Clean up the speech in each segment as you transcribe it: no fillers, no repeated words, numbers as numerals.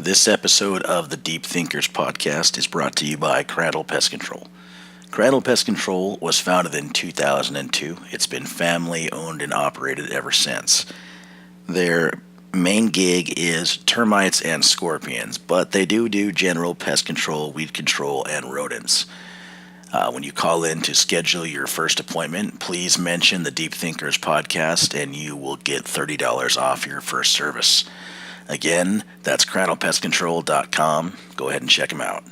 This episode of the Deep Thinkers podcast is brought to you by Cradle Pest Control. Cradle Pest Control was founded in 2002. It's been family owned and operated ever since. Their main gig is termites and scorpions, but they do general pest control, weed control, and rodents. When you call in to schedule your first appointment, please mention the Deep Thinkers podcast and you will get $30 off your first service. Again, that's cradlepestcontrol.com. Go ahead and check them out.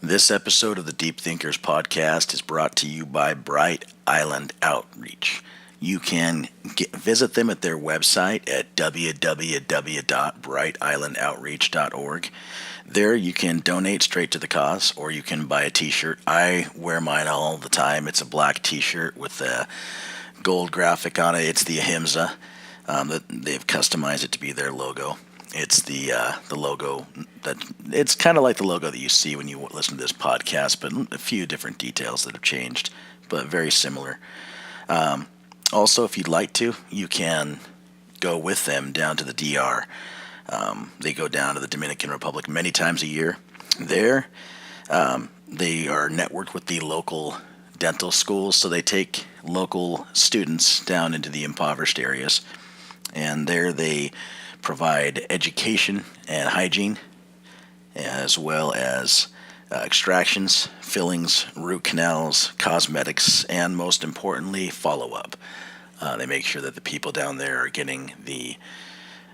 This episode of the Deep Thinkers podcast is brought to you by Brite Island Outreach. You can visit them at their website at www.briteislandoutreach.org. There you can donate straight to the cause, or you can buy a t-shirt. I wear mine all the time. It's a black t-shirt with a gold graphic on it. It's the Ahimsa. They've customized it to be their logo. It's the logo that it's kind of like the logo that you see when you listen to this podcast, but a few different details that have changed, but very similar. Also, if you'd like to, you can go with them down to the DR. They go down to the Dominican Republic many times a year. There, they are networked with the local dental schools, so they take local students down into the impoverished areas. And there they provide education and hygiene, as well as extractions, fillings, root canals, cosmetics, and most importantly, follow-up. They make sure that the people down there are getting the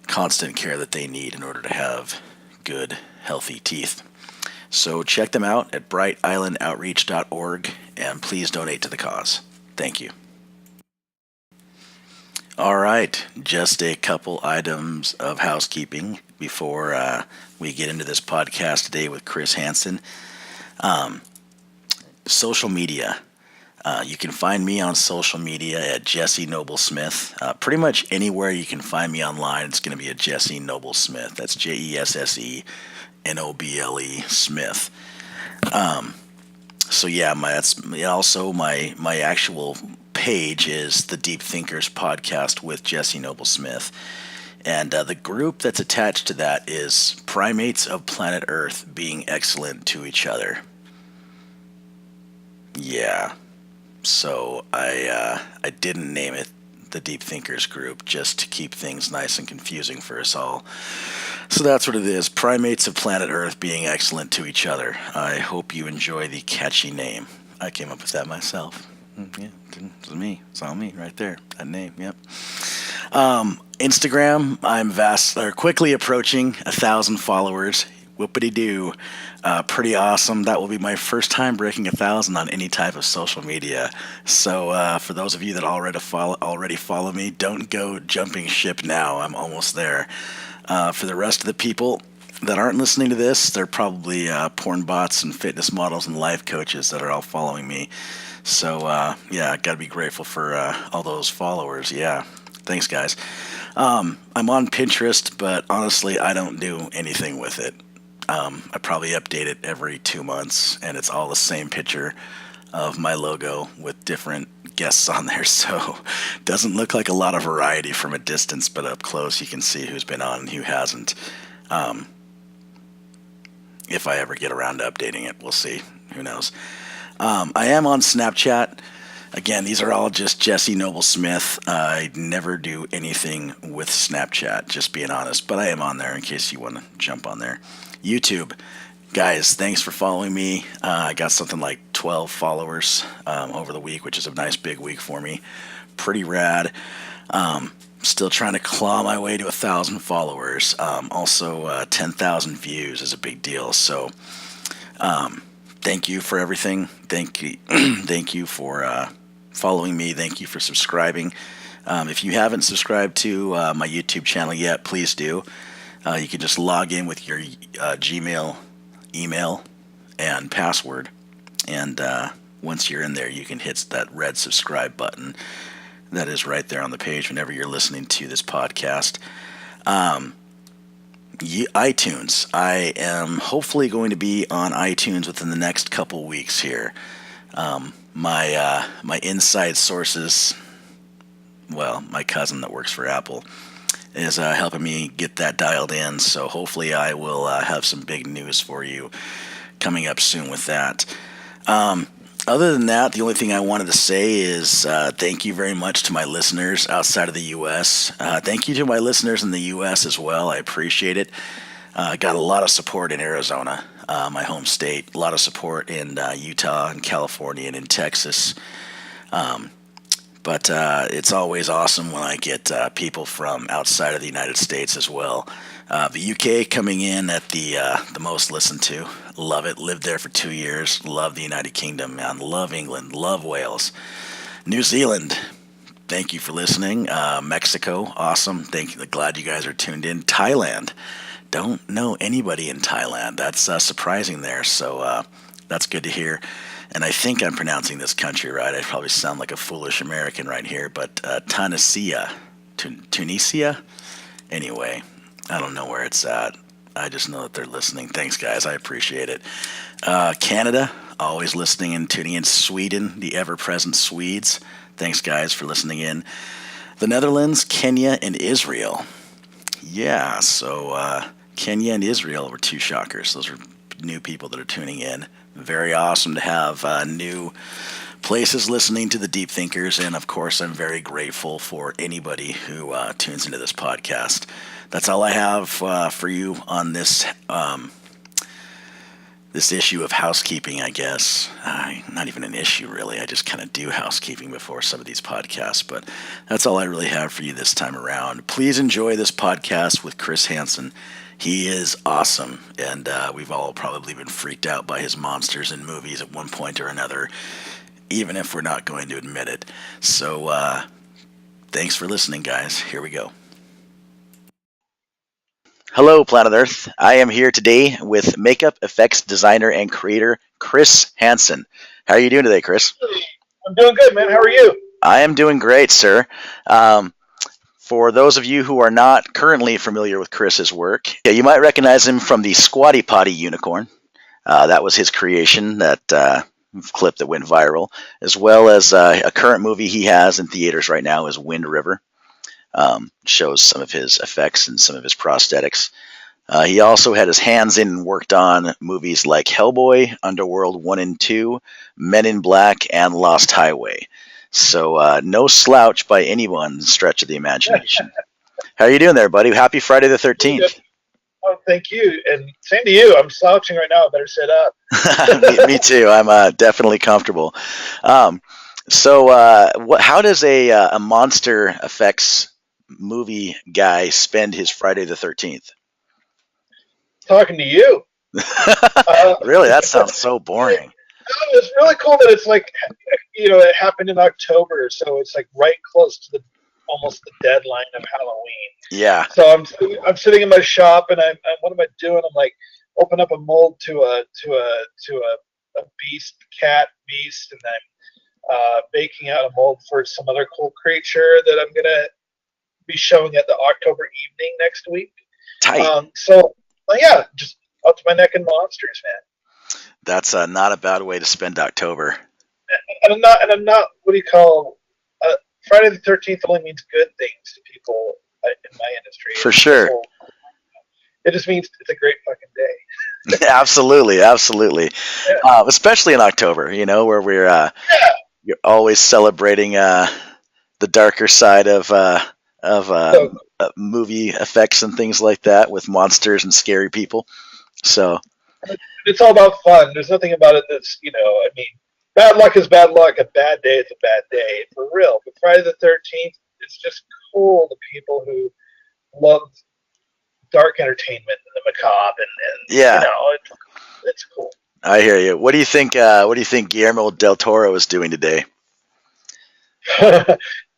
constant care that they need in order to have good, healthy teeth. So check them out at briteislandoutreach.org, and please donate to the cause. Thank you. All right, just a couple items of housekeeping before we get into this podcast today with Chris Hanson. Social media. You can find me on social media at Jesse Noble Smith. Pretty much anywhere you can find me online, it's going to be a Jesse Noble Smith. That's JESSE NOBLE Smith. So yeah, that's also my actual page is the Deep Thinkers podcast with Jesse Noble Smith, and the group that's attached to that is Primates of Planet Earth Being Excellent to Each Other. Yeah, so I didn't name it the Deep Thinkers group just to keep things nice and confusing for us all. So that's what it is, Primates of Planet Earth Being Excellent to Each Other. I hope you enjoy the catchy name. I came up with that myself. Yeah, it's me. It's all me right there. That name, yep. Instagram, I'm quickly approaching 1,000 followers. Whoopity-doo. Pretty awesome. That will be my first time breaking 1,000 on any type of social media. So for those of you that already follow me, don't go jumping ship now. I'm almost there. For the rest of the people that aren't listening to this, they're probably porn bots and fitness models and life coaches that are all following me. So, yeah, got to be grateful for all those followers. Yeah, thanks, guys. I'm on Pinterest, but honestly, I don't do anything with it. I probably update it every 2 months, and it's all the same picture of my logo with different guests on there. So it doesn't look like a lot of variety from a distance, but up close you can see who's been on and who hasn't. If I ever get around to updating it, we'll see. Who knows? I am on Snapchat. Again, these are all just Jesse Noble Smith. I never do anything with Snapchat, just being honest. But I am on there in case you want to jump on there. YouTube. Guys, thanks for following me. I got something like 12 followers over the week, which is a nice big week for me. Pretty rad. Still trying to claw my way to 1,000 followers. Also, 10,000 views is a big deal. So, thank you for everything. Thank you for following me. Thank you for subscribing. If you haven't subscribed to my YouTube channel yet, please do. You can just log in with your Gmail email and password, and once you're in there, you can hit that red subscribe button that is right there on the page whenever you're listening to this podcast. iTunes. I am hopefully going to be on iTunes within the next couple weeks here. My inside sources, well, my cousin that works for Apple is helping me get that dialed in. So hopefully I will have some big news for you coming up soon with that. Other than that, the only thing I wanted to say is thank you very much to my listeners outside of the U.S. Thank you to my listeners in the U.S. as well. I appreciate it. Got a lot of support in Arizona, my home state. A lot of support in Utah and California and in Texas. But it's always awesome when I get people from outside of the United States as well. The UK coming in at the most listened to. Love it. Lived there for 2 years. Love the United Kingdom, man. Love England. Love Wales. New Zealand. Thank you for listening. Mexico. Awesome. Thank you. Glad you guys are tuned in. Thailand. Don't know anybody in Thailand. That's surprising there. So that's good to hear. And I think I'm pronouncing this country right. I probably sound like a foolish American right here, but Tunisia. Anyway, I don't know where it's at. I just know that they're listening. Thanks, guys. I appreciate it. Canada, always listening and tuning in. Sweden, the ever-present Swedes. Thanks, guys, for listening in. The Netherlands, Kenya, and Israel. Yeah, so Kenya and Israel were two shockers. Those are new people that are tuning in. Very awesome to have new places listening to the Deep Thinkers, and of course I'm very grateful for anybody who tunes into this podcast. That's all I have for you on this this issue of housekeeping, I guess. Not even an issue, really. I just kind of do housekeeping before some of these podcasts, but that's all I really have for you this time around. Please enjoy this podcast with Chris Hanson. He is awesome, and we've all probably been freaked out by his monsters in movies at one point or another, even if we're not going to admit it. So thanks for listening, guys. Here we go. Hello, Planet Earth. I am here today with makeup effects designer and creator Chris Hanson. How are you doing today, Chris? I'm doing good, man. How are you? I am doing great, sir. For those of you who are not currently familiar with Chris's work, you might recognize him from the Squatty Potty Unicorn. That was his creation, that clip that went viral, as well as a current movie he has in theaters right now is Wind River. Shows some of his effects and some of his prosthetics. He also had his hands in and worked on movies like Hellboy, Underworld 1 and 2, Men in Black, and Lost Highway. So no slouch by anyone's stretch of the imagination. How are you doing there, buddy? Happy Friday the 13th. Oh, thank you. And same to you. I'm slouching right now. I better sit me, up. me too. I'm definitely comfortable. So how does a monster effects movie guy spend his Friday the 13th? Talking to you. Really? That sounds so boring. It's really cool that it's like, it happened in October, so it's like right close to almost the deadline of Halloween. Yeah. So I'm sitting in my shop, and I'm what am I doing? I'm like open up a mold to a cat beast, and I'm baking out a mold for some other cool creature that I'm gonna be showing at the October evening next week. Tight. Yeah, just up to my neck in monsters, man. That's not a bad way to spend October. And I'm not. What do you call? Friday the 13th only means good things to people in my industry. For sure. It just means it's a great fucking day. Absolutely. Yeah. Especially in October, where we're you're always celebrating the darker side of movie effects and things like that with monsters and scary people. So it's all about fun. There's nothing about it that's, bad luck is bad luck. A bad day is a bad day, for real. But Friday the 13th, it's just cool. The people who love dark entertainment and the macabre, and yeah, it's cool. I hear you. What do you think? What do you think Guillermo Del Toro is doing today?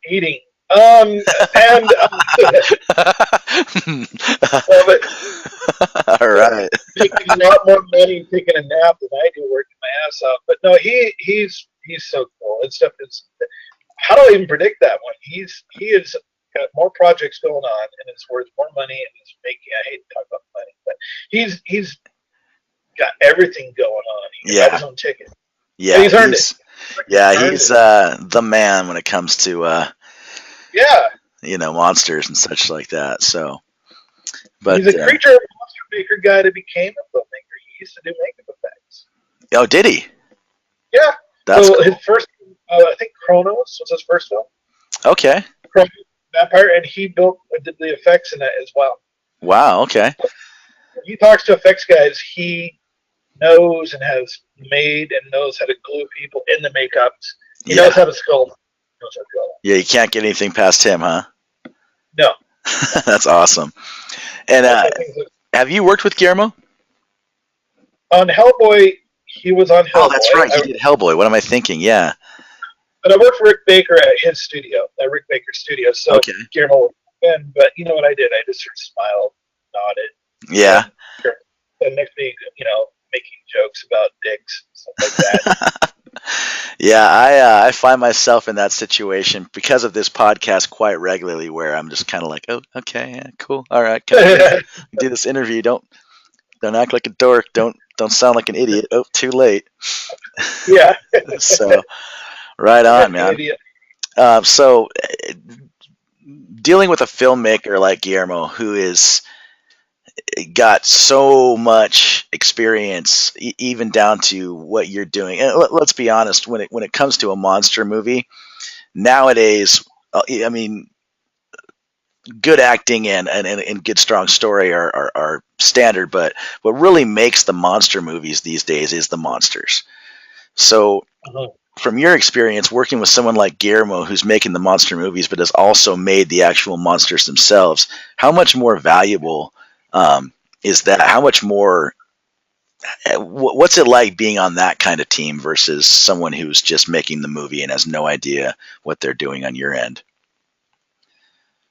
Eating. All right. Making a lot more money taking a nap than I do working my ass off. But no, he's so cool. How do I even predict that one? He has got more projects going on, and it's worth more money, and it's making. I hate to talk about money, but he's got everything going on. He got his own ticket. Yeah, and he's earned it. Yeah, he's the man when it comes to monsters and such like that. So, but He's a creature monster maker guy that became a filmmaker. He used to do makeup effects. oh, did he? Yeah. That's So cool. his first, I think Chronos was his first film. Okay. Chronos, Vampire, and he did the effects in that as well. Wow. Okay. When he talks to effects guys, he knows and has made and knows how to glue people in the makeups. He knows how to sculpt. He knows how to do all Yeah, you can't get anything past him, huh? that. No. That's awesome. And have you worked with Guillermo? On Hellboy, he was on Hellboy. Oh, that's right. He did Hellboy. What am I thinking? Yeah. But I worked for Rick Baker at his studio, at Rick Baker's studio. So Okay. Guillermo, but you know what I did? I just sort of smiled, nodded. Yeah. And next thing, making jokes about dicks and stuff like that. Yeah, I find myself in that situation because of this podcast quite regularly, where I'm just kind of like, oh, okay, yeah, cool, all right, can I do this interview? Don't act like a dork. Don't sound like an idiot. Oh, too late. Yeah. So, right on, man. So, dealing with a filmmaker like Guillermo, who is got so much experience, even down to what you're doing. And let's be honest, when it comes to a monster movie nowadays, I mean, good acting and good strong story are standard, but what really makes the monster movies these days is the monsters. So, from your experience working with someone like Guillermo, who's making the monster movies, but has also made the actual monsters themselves, how much more valuable is that? How much more? What's it like being on that kind of team versus someone who's just making the movie and has no idea what they're doing on your end?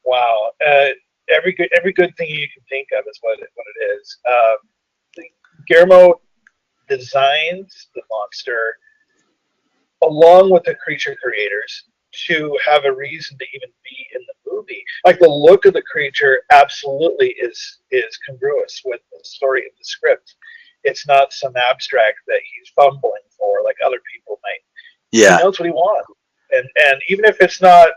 Wow. Every good thing you can think of is what it is. Guillermo designs the monster along with the creature creators to have a reason to even be in the movie. Like the look of the creature absolutely is congruous with the story of the script. It's not some abstract that he's fumbling for like other people might. Yeah. He knows what he wants. And even if it's not,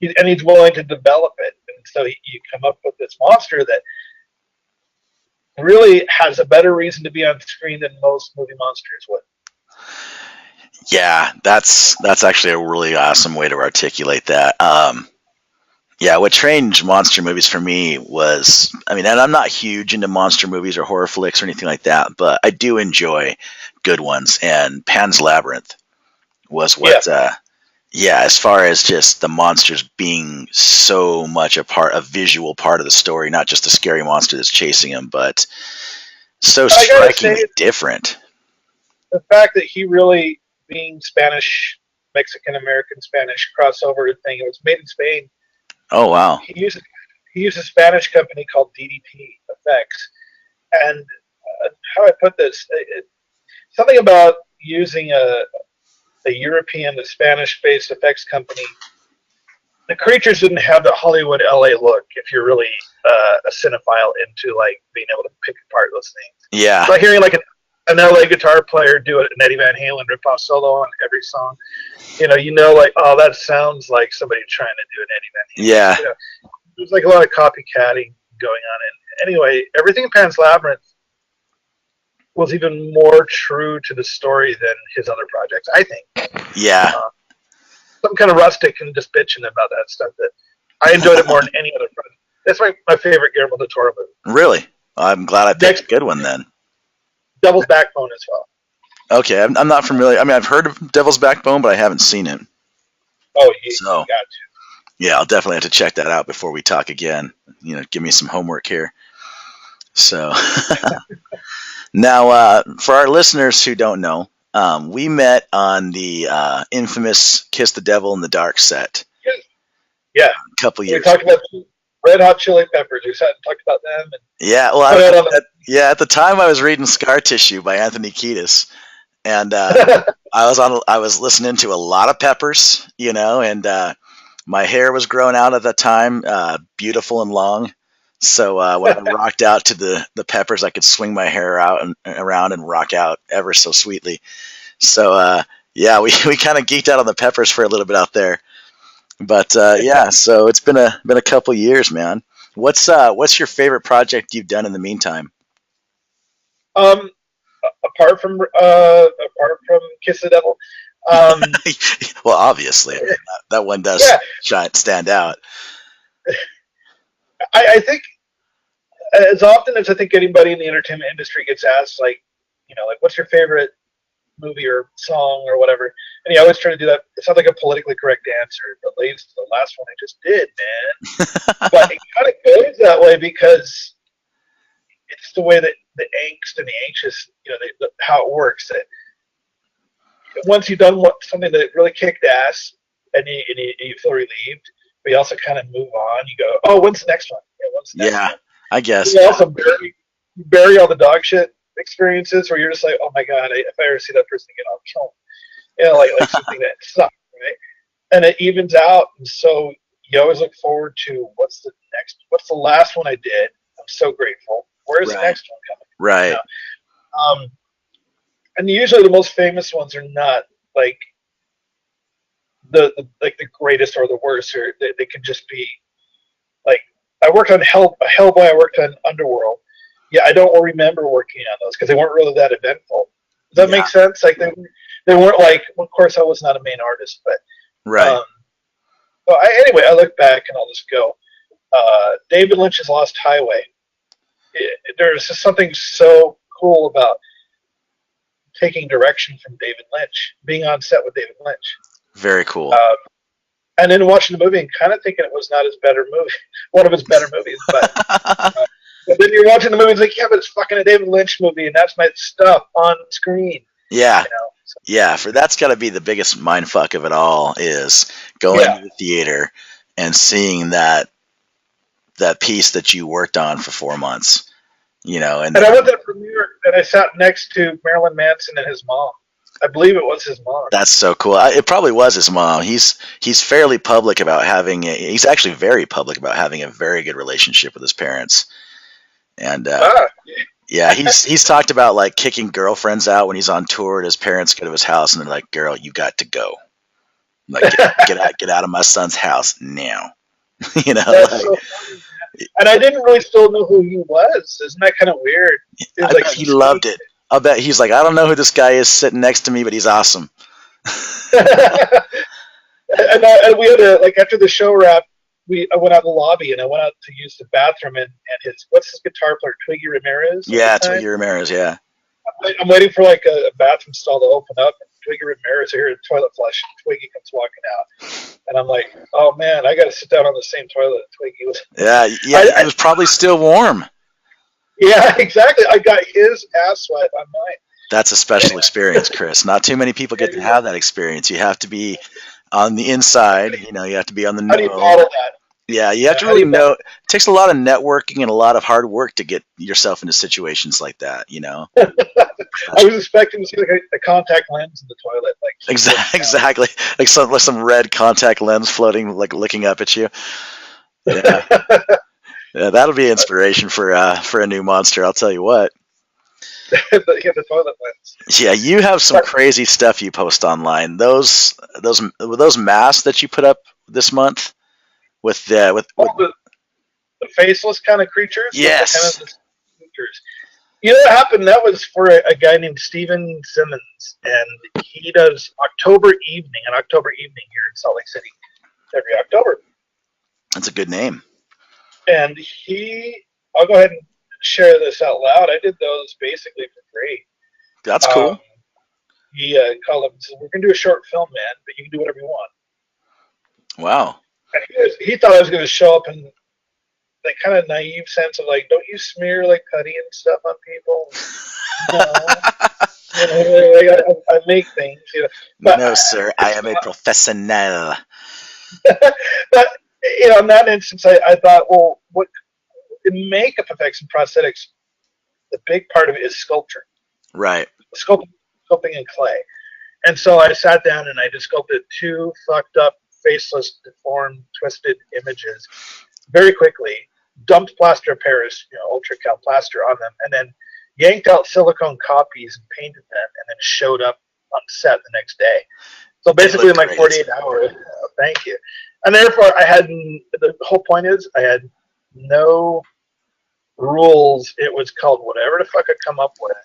and he's willing to develop it. And so you come up with this monster that really has a better reason to be on screen than most movie monsters would. Yeah, that's actually a really awesome way to articulate that. Yeah, what changed monster movies for me was, I mean, and I'm not huge into monster movies or horror flicks or anything like that, but I do enjoy good ones. And Pan's Labyrinth was what, yeah, as far as just the monsters being so much a visual part of the story, not just a scary monster that's chasing him, but so strikingly different. The fact that he really, being Spanish, Mexican American Spanish crossover thing, it was made in Spain. Oh wow! He used a Spanish company called DDP Effects, and how do I put this? Something about using a European, a Spanish-based effects company. The creatures didn't have the Hollywood LA look. If you're really a cinephile into like being able to pick apart those things, yeah. It's like hearing like an LA guitar player do an Eddie Van Halen rip-off solo on every song. Like, oh, that sounds like somebody trying to do an Eddie Van Halen. Yeah. There's like a lot of copycatting going on. And anyway, everything in Pan's Labyrinth was even more true to the story than his other projects, I think. Yeah. Some kind of rustic and just bitching about that stuff that I enjoyed it more than any other project. That's my favorite Guillermo Del Toro movie. Really? I'm glad I picked a good one then. Devil's Backbone as well. Okay, I'm not familiar. I mean, I've heard of Devil's Backbone, but I haven't seen it. Oh, you got to. Yeah, I'll definitely have to check that out before we talk again. Give me some homework here. So, now, for our listeners who don't know, we met on the infamous Kiss the Devil in the Dark set. Yeah. A couple years ago. We talked about Red Hot Chili Peppers. We sat and talked about them. Yeah, well, at the time I was reading Scar Tissue by Anthony Kiedis, and I was listening to a lot of Peppers, and my hair was growing out at that time, beautiful and long. So when I rocked out to the Peppers, I could swing my hair out and around and rock out ever so sweetly. So yeah, we kind of geeked out on the Peppers for a little bit out there. But yeah, so it's been a couple years, man. What's your favorite project you've done in the meantime? Um, apart from Kiss the Devil, um, Well, obviously, I mean, that one does yeah, stand out. I think as often as I think anybody in the entertainment industry gets asked, like, like what's your favorite movie or song or whatever, and you always try to do that. It's not like a politically correct answer, but ladies, the last one I just did, man. But it kind of goes that way because it's the way that the angst and the anxious, how it works. That once you've done something that really kicked ass, and you feel relieved, but you also kind of move on. You go, oh, when's the next one? Yeah, when's the next Yeah, one? I guess. You also bury all the dog shit experiences where you're just like, oh my god, if I ever see that person again, I'll kill them. Like something that sucks, right? And it evens out, and so you always look forward to what's the last one I did. I'm so grateful. Where's the Right. next one coming? You Right. know? And usually the most famous ones are not like the greatest or the worst, or they can just be like I worked on Hellboy. I worked on Underworld. Yeah, I don't remember working on those because they weren't really that eventful. Does that make Yeah. sense? Like they weren't like. Of course, I was not a main artist, but Right. um, anyway, I look back and I'll just go. David Lynch's Lost Highway. There's just something so cool about taking direction from David Lynch, being on set with David Lynch. Very cool. Uh, and then watching the movie and kind of thinking it was not his better movie, one of his better movies. But then you're watching the movie, it's like, yeah, but it's fucking a David Lynch movie, and that's my stuff on screen. Yeah. So, Yeah. For that's got to be the biggest mind fuck of it all is going yeah. to the theater and seeing that piece that you worked on for 4 months. And And I then went to the premiere, and I sat next to Marilyn Manson and his mom. I believe it was his mom. that's so cool. It probably was his mom. He's fairly public about he's actually very public about having a very good relationship with his parents. And Ah, yeah, he's talked about like kicking girlfriends out when he's on tour and his parents go to his house and they're like, "Girl, you got to go. Like get out of my son's house now." that's Like so funny. And I didn't really still know who he was. Isn't that kind of weird? It was I like bet some he skinny. loved it. I bet he's like, "I don't know who this guy is sitting next to me, but he's awesome." And we had like after the show wrap, I went out in the lobby and I went out to use the bathroom and what's his guitar player, Twiggy Ramirez at the Yeah, time. Twiggy Ramirez. Yeah, I'm waiting for like a bathroom stall to open up, and Twiggy Ramirez here, a toilet flush, and Twiggy comes walking out, and I'm like, oh man, I got to sit down on the same toilet that Twiggy was. yeah, yeah. It was probably still warm. Yeah, exactly. I got his ass sweat on mine. That's a special experience, Chris. Not too many people get to have that experience. You have to be on the inside. You have to be on the How do you know. bottle that? Yeah, you have to How do really you bottle? know. It takes a lot of networking and a lot of hard work to get yourself into situations like that. I was expecting to see like a contact lens in the toilet, like Exactly. Like some red contact lens floating, like looking up at you. Yeah, yeah, that'll be inspiration for a new monster. I'll tell you what. the toilet lens. Yeah, you have some But crazy stuff you post online. Those masks that you put up this month with all the faceless kind of creatures, the kind yes, of the creatures. You know what happened? That was for a guy named Steven Simmons, and he does an October evening here in Salt Lake City every October. that's a good name. And I'll go ahead and share this out loud. I did those basically for free. That's Um, cool. he called up and said, "We're gonna do a short film, man, but you can do whatever you want." Wow. And he thought I was gonna show up in that kind of naive sense of like, "Don't you smear like putty and stuff on people?" No. I make things, but No, sir. I it's am a professional. but in that instance, I thought, well, what in makeup effects and prosthetics, the big part of it is sculpture, Right. sculpting in clay. And so I sat down and I just sculpted two fucked up, faceless, deformed, twisted images very quickly. Dumped plaster of Paris, ultra cal plaster on them, and then yanked out silicone copies and painted them, and then showed up on set the next day. So They basically, look in like great. 48 hours, thank you. And therefore, the whole point is, I had no rules. It was called whatever the fuck I come up with.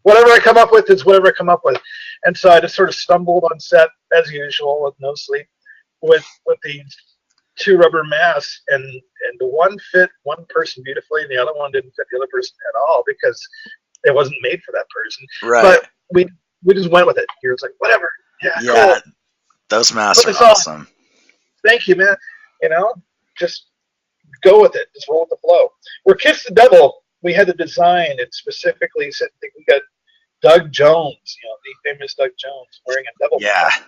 Whatever I come up with is whatever I come up with. And so I just sort of stumbled on set as usual with no sleep with these two rubber masks, and the one fit one person beautifully and the other one didn't fit the other person at all because it wasn't made for that person. Right. But we just went with it. He was like, whatever. Yeah, cool. Those masks are awesome. Thank you, man. Just go with it. Just roll with the flow. Where Kiss the Devil, we had to design it specifically. We got Doug Jones, the famous Doug Jones, wearing a devil mask.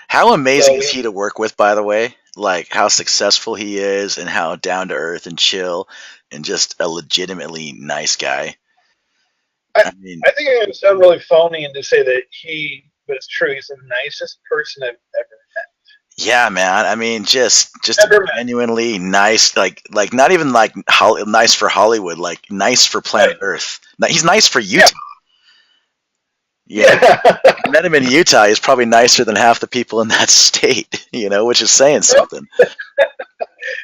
How amazing is he to work with, by the way? Like, how successful he is and how down-to-earth and chill and just a legitimately nice guy. I think I'm going to sound really phony and to say that but it's true, he's the nicest person I've ever met. Yeah, man. I mean, just genuinely nice, like not even like nice for Hollywood, like nice for planet Earth. He's nice for Utah. Yeah. I met him in Utah. He's probably nicer than half the people in that state, which is saying something.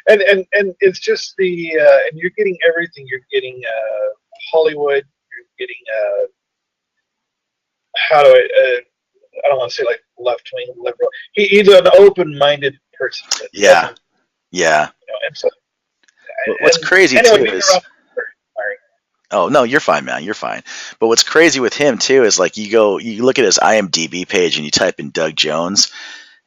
and it's just and you're getting everything. You're getting Hollywood. You're getting I don't want to say like left wing liberal. He's an open-minded person. Yeah. And so, what's crazy too is. Oh no, you're fine, man. You're fine. But what's crazy with him too is like you look at his IMDb page and you type in Doug Jones,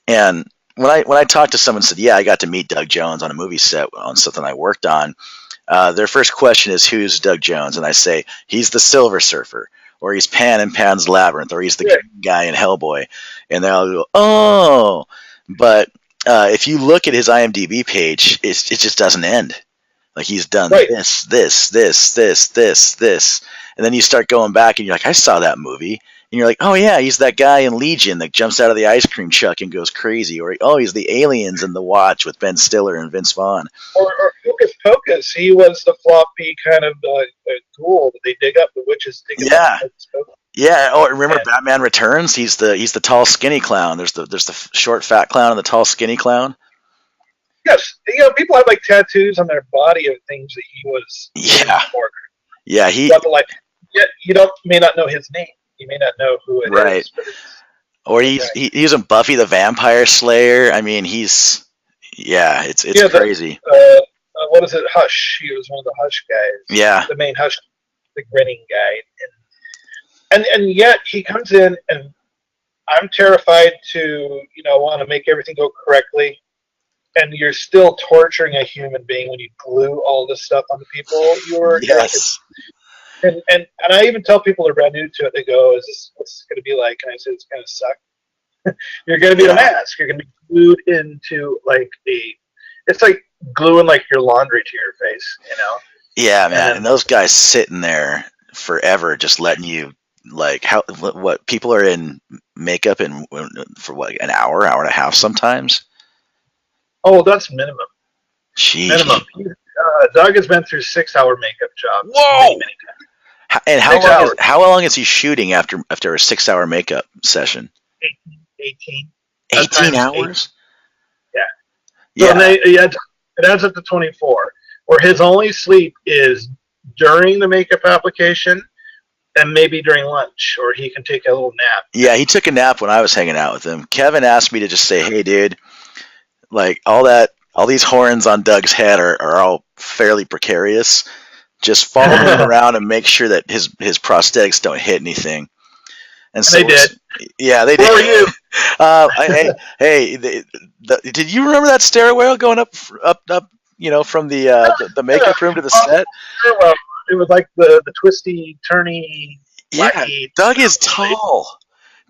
and when I talked to someone and said, yeah, I got to meet Doug Jones on a movie set on something I worked on, their first question is, who's Doug Jones? And I say, he's the Silver Surfer, or he's Pan in Pan's Labyrinth, or he's the guy in Hellboy, and they all go, oh. But if you look at his IMDb page, it just doesn't end. Like he's done this, and then you start going back and you're like, I saw that movie, and you're like, oh yeah, he's that guy in Legion that jumps out of the ice cream truck and goes crazy, or oh, he's the aliens in The Watch with Ben Stiller and Vince Vaughn, or Hocus Pocus. He was the floppy kind of ghoul that they dig up, the witches dig up. Yeah. Oh, remember Batman Returns? He's the tall skinny clown. There's the short fat clown and the tall skinny clown. Yes, people have like tattoos on their body of things that he was. Yeah, he. You may not know his name. You may not know who it is. Or he's a Buffy the Vampire Slayer. I mean, it's crazy. What is it? Hush. He was one of the Hush guys. Yeah. The main Hush, the grinning guy, and yet he comes in, and I'm terrified to want to make everything go correctly. And you're still torturing a human being when you glue all this stuff onto people. Yes. And I even tell people they're brand new to it. They go, "Is this what's going to be like?" And I say, "It's going to suck. You're going to be in a mask. You're going to be glued into it's like gluing like your laundry to your face, Yeah, man. And those guys sitting there forever, just letting you what people are in makeup for an hour and a half sometimes. Oh, that's minimum. Jeez. Minimum. Doug has been through 6-hour makeup jobs. Whoa! Many times. And how long is he shooting after a 6-hour makeup session? 18. 18 hours? Yeah. So it adds up to 24. Where his only sleep is during the makeup application and maybe during lunch, or he can take a little nap. Yeah, he took a nap when I was hanging out with him. Kevin asked me to just say, hey, dude, like all these horns on Doug's head are all fairly precarious. Just follow him around and make sure that his prosthetics don't hit anything. And so they did. Yeah, they did. Where were you? Did you remember that stairwell going up? From the makeup room to the set. It was like the twisty, turny. Wacky. Doug is tall.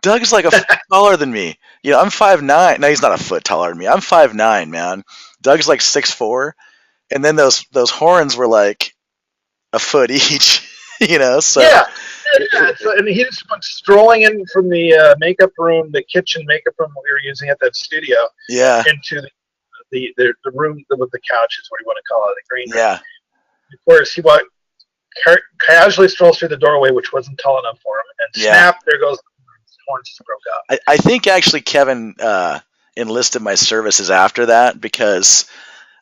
Doug's like a foot taller than me. I'm 5'9". No, he's not a foot taller than me. I'm 5'9", man. Doug's like 6'4", and then those horns were like a foot each. So yeah. So, and he just went strolling in from the makeup room, the kitchen makeup room we were using at that studio. Yeah. Into the room with the couches, what do you want to call it, the green room. Yeah. Of course, he casually strolls through the doorway, which wasn't tall enough for him, and snap, there goes. Horns just broke up. I think actually Kevin enlisted my services after that because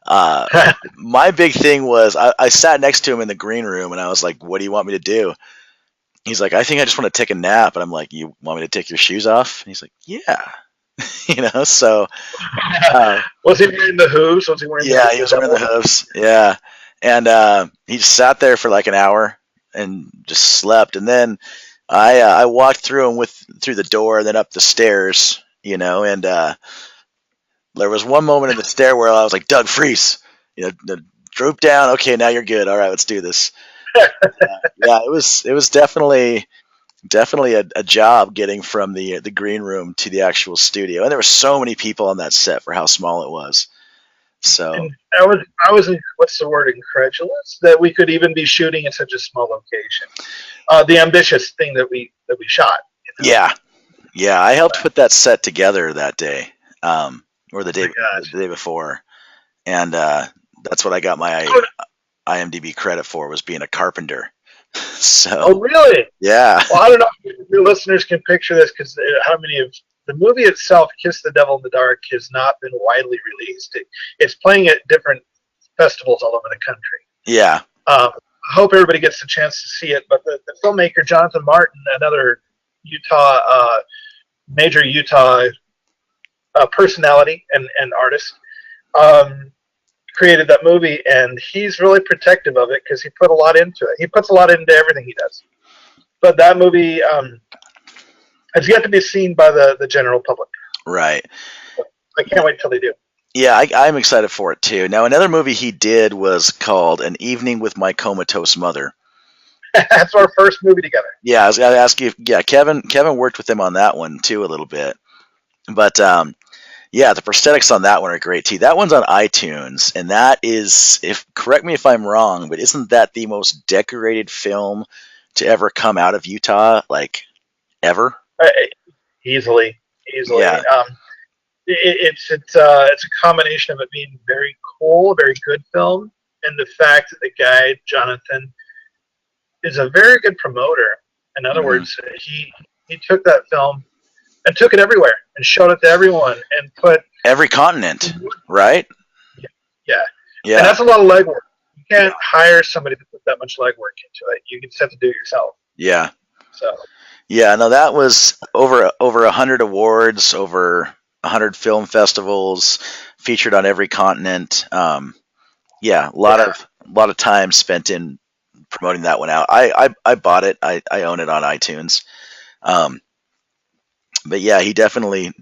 my big thing was I sat next to him in the green room and I was like, "What do you want me to do?" He's like, "I think I just want to take a nap." And I'm like, "You want me to take your shoes off?" And he's like, "Yeah." So Was he wearing the hooves? Was he wearing yeah, he was wearing the hooves. Yeah. And he just sat there for like an hour and just slept. And then I walked through him through the door and then up the stairs, and there was one moment in the stair where I was like, "Doug, freeze, droop down. Okay, now you're good. All right, let's do this." Yeah, it was definitely a job getting from the green room to the actual studio, and there were so many people on that set for how small it was. So And I was what's the word, incredulous that we could even be shooting in such a small location. The ambitious thing that we shot. yeah, I helped put that set together that day, or the day before, and that's what I got my IMDb credit for, was being a carpenter. So Oh, really? yeah. Well, I don't know if your listeners can picture this, because how many of the movie itself, Kiss the Devil in the Dark, has not been widely released. It's playing at different festivals all over the country. Yeah. I hope everybody gets the chance to see it. But the filmmaker, Jonathan Martin, another major Utah personality and artist, created that movie, and he's really protective of it because he put a lot into it. He puts a lot into everything he does. But that movie has yet to be seen by the general public. Right. I can't wait till they do. Yeah, I'm excited for it too. Now, another movie he did was called An Evening with My Comatose Mother. That's our first movie together. Yeah, I was going to ask you. Yeah, Kevin worked with him on that one too a little bit. But yeah, the prosthetics on that one are great too. That one's on iTunes, and that is, correct me if I'm wrong, but isn't that the most decorated film to ever come out of Utah, like ever? Easily. Yeah. It's a combination of it being very cool, very good film, and the fact that the guy Jonathan is a very good promoter. In other words, he took that film and took it everywhere and showed it to everyone and put every continent, right? Yeah. And that's a lot of legwork. You can't hire somebody to put that much legwork into it. You just have to do it yourself. Yeah. So. Yeah, no, that was over 100 awards, over 100 film festivals, featured on every continent. Yeah, a lot of time spent in promoting that one out. I bought it. I own it on iTunes. But yeah, he definitely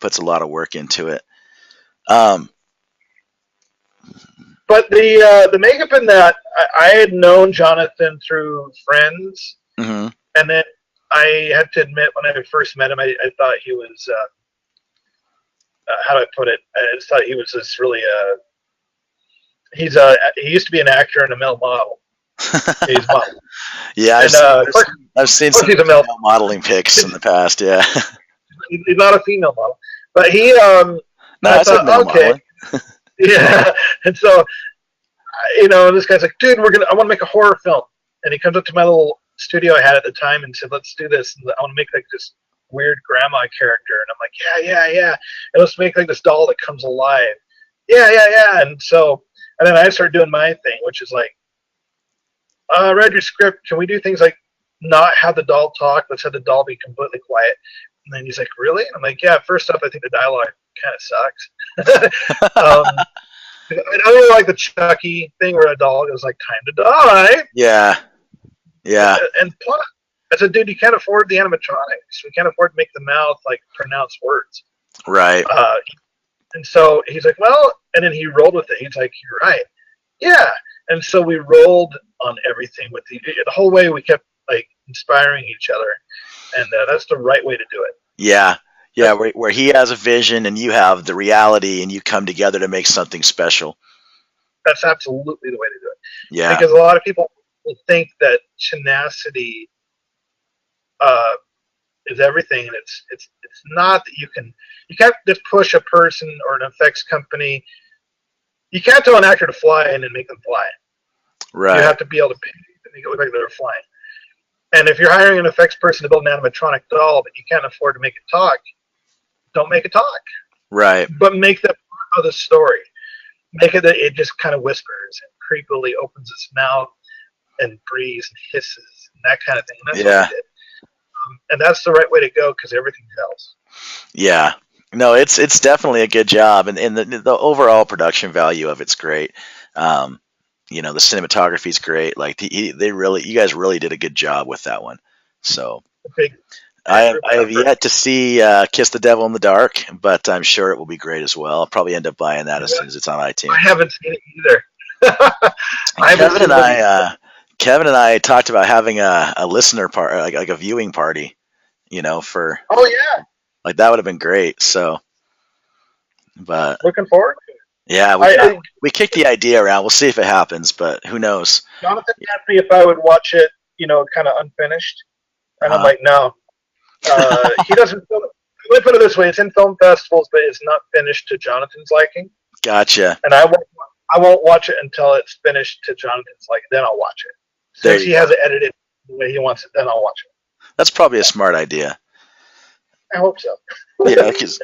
puts a lot of work into it. But the makeup in that, I had known Jonathan through friends, and then I have to admit, when I first met him, I thought he was how do I put it? I just thought he was this really he used to be an actor and a male model. He's model. Yeah, I've seen some male modeling pics in the past. Yeah, he's not a female model, but he no, I thought, okay, yeah, and so this guy's like, dude, I want to make a horror film, and he comes up to my little studio I had at the time and said, let's do this. And I want to make like this weird grandma character, and I'm like, yeah, and let's make like this doll that comes alive. Yeah, and then I started doing my thing, which is like, read your script. Can we do things like not have the doll talk? Let's have the doll be completely quiet. And then he's like, really? And I'm like, yeah. First off, I think the dialogue kind of sucks. I really like the Chucky thing where a doll goes like, time to die. Yeah. And plus, I said, dude, you can't afford the animatronics. We can't afford to make the mouth like pronounce words. Right. And so he's like, well, and then he rolled with it. He's like, you're right. Yeah. And so we rolled on everything with the whole way. We kept like inspiring each other, and that's the right way to do it. Yeah, where he has a vision and you have the reality, and you come together to make something special. That's absolutely the way to do it. Yeah, because a lot of people think that tenacity is everything, and it's not. That you can't just push a person or an effects company. You can't tell an actor to fly in and make them fly. Right. You have to be able to make it look like they're flying. And if you're hiring an effects person to build an animatronic doll, but you can't afford to make it talk, don't make it talk. Right. but make that part of the story. Make it that it just kind of whispers and creepily opens its mouth and breathes and hisses and that kind of thing. And that's what they Yeah. did. And that's the right way to go because everything tells. Yeah. No, it's definitely a good job, and the overall production value of it's great. Um, the cinematography is great. Like you guys really did a good job with that one. So A big I have group I have effort. yet to see Kiss the Devil in the Dark, but I'm sure it will be great as well. I'll probably end up buying that as soon as it's on I iTunes. haven't seen it either. And I haven't seen the movie. Kevin and I talked about having a listener part, like a viewing party. For Oh yeah, like that would have been great. So, but looking forward to it. yeah, we kicked the idea around. We'll see if it happens, but who knows? Jonathan asked me if I would watch it, kind of unfinished, and I'm Uh, like, no. He doesn't. Let me put it this way: it's in film festivals, but it's not finished to Jonathan's liking, gotcha. and I won't watch it until it's finished to Jonathan's liking. Then I'll watch it. There Since you he go. has it edited the way he wants it, then I'll watch it. That's probably a smart idea. I hope so. Yeah, because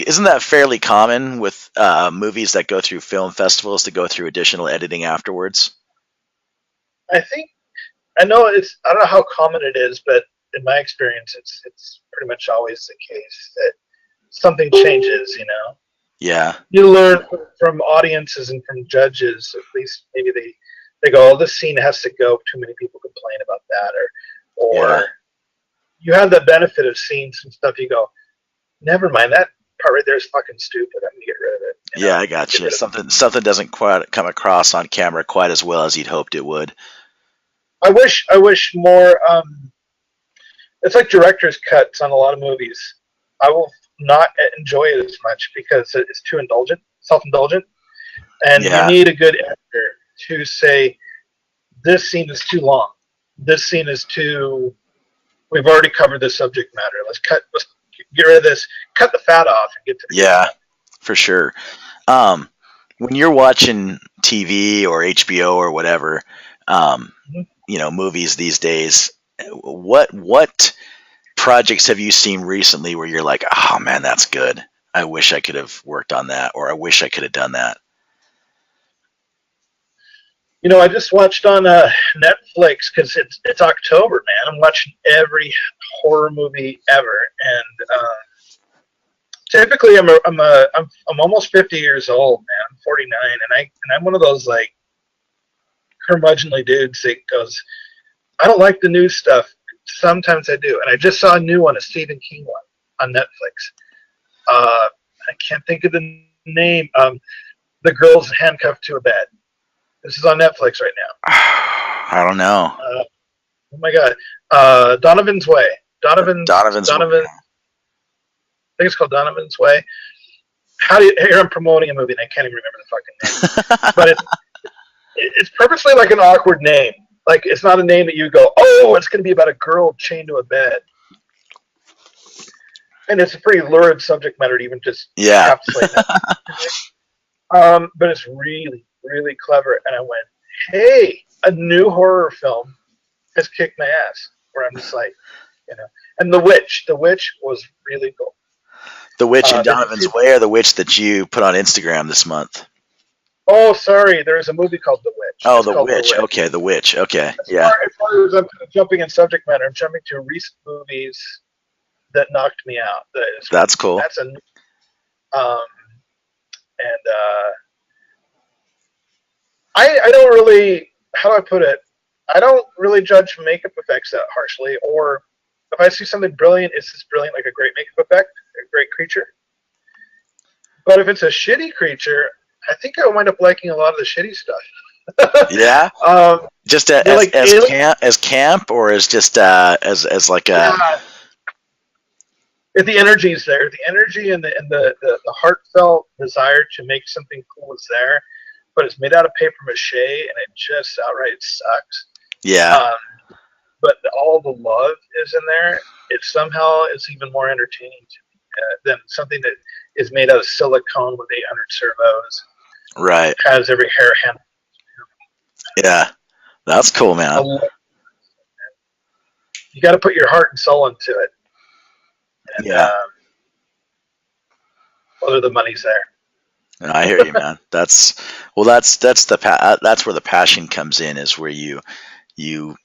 isn't that fairly common with movies that go through film festivals to go through additional editing afterwards? I think I know it's. I don't know how common it is, but in my experience, it's pretty much always the case that something changes. Yeah, You learn from audiences and from judges. At least maybe they go, "Oh, this scene has to go. Too many people complain about that," or yeah, you have the benefit of seeing some stuff. You go, "Never mind that part right there is fucking stupid. I'm gonna get rid of it." yeah. I Get gotcha. rid of it. Something doesn't quite come across on camera quite as well as you'd hoped it would. I wish more. It's like director's cuts on a lot of movies. I will not enjoy it as much because it's too indulgent, self-indulgent, and you Yeah, need a good editor to say this scene is too long. This scene is too. We've already covered this subject matter. Let's get rid of this. Cut the fat off and get to the good yeah, stuff. for sure. Um, when you're watching TV or HBO or whatever, um, Mhm. movies these days, what projects have you seen recently where you're like, oh man, that's good. I wish I could have worked on that, or I wish I could have done that. I just watched on Netflix because it's October, man. I'm watching every horror movie ever, and typically I'm almost 50 years old, man. I'm 49, and I'm one of those like curmudgeonly dudes that goes, I don't like the new stuff. Sometimes I do, and I just saw a new one, a Stephen King one on Netflix. I can't think of the name. The girl's handcuffed to a bed. This is on Netflix right I don't know. now. Oh my god, Donovan's Way. Donovan's. Donovan. I think it's called Donovan's Way. How do you? Here I'm promoting a movie and I can't even remember the fucking name. But it's purposely like an awkward name. Like it's not a name that you go, oh, it's going to be about a girl chained to a bed. And it's a pretty lurid subject matter to even just Yeah, encapsulate that. But it's really, really clever. And I went, hey, a new horror film has kicked my ass. Where I'm just like, you know. And The Witch was really cool. the witch in Did you see? Donovan's Way, or the witch that you put on Instagram this month. Oh, sorry. There's a movie called The Witch. Oh, It's the called The witch. Witch. Okay, the witch. Okay, As yeah, far, as far as I'm jumping in subject matter, I'm jumping to recent movies that knocked me out. that's cool. That's a and I don't really, how do I put it? I don't really judge makeup effects that harshly. Or if I see something brilliant, it's just brilliant, like a great makeup effect, a great creature. But if it's a shitty creature, I think I wind up liking a lot of the shitty stuff. Yeah, um, just like Alien. as camp, or as just as like a. Yeah, if the energy is there, the energy and the heartfelt desire to make something cool is there, but it's made out of paper mache and it just outright sucks. Yeah, Um, but all the love is in there. It somehow is even more entertaining to me than something that is made out of silicone with 800 servos, right. has every hair handle. Yeah, that's cool, man. You got to put your heart and soul into it. And Yeah, whether the money's there. I hear you, man. That's where the passion comes in, is where you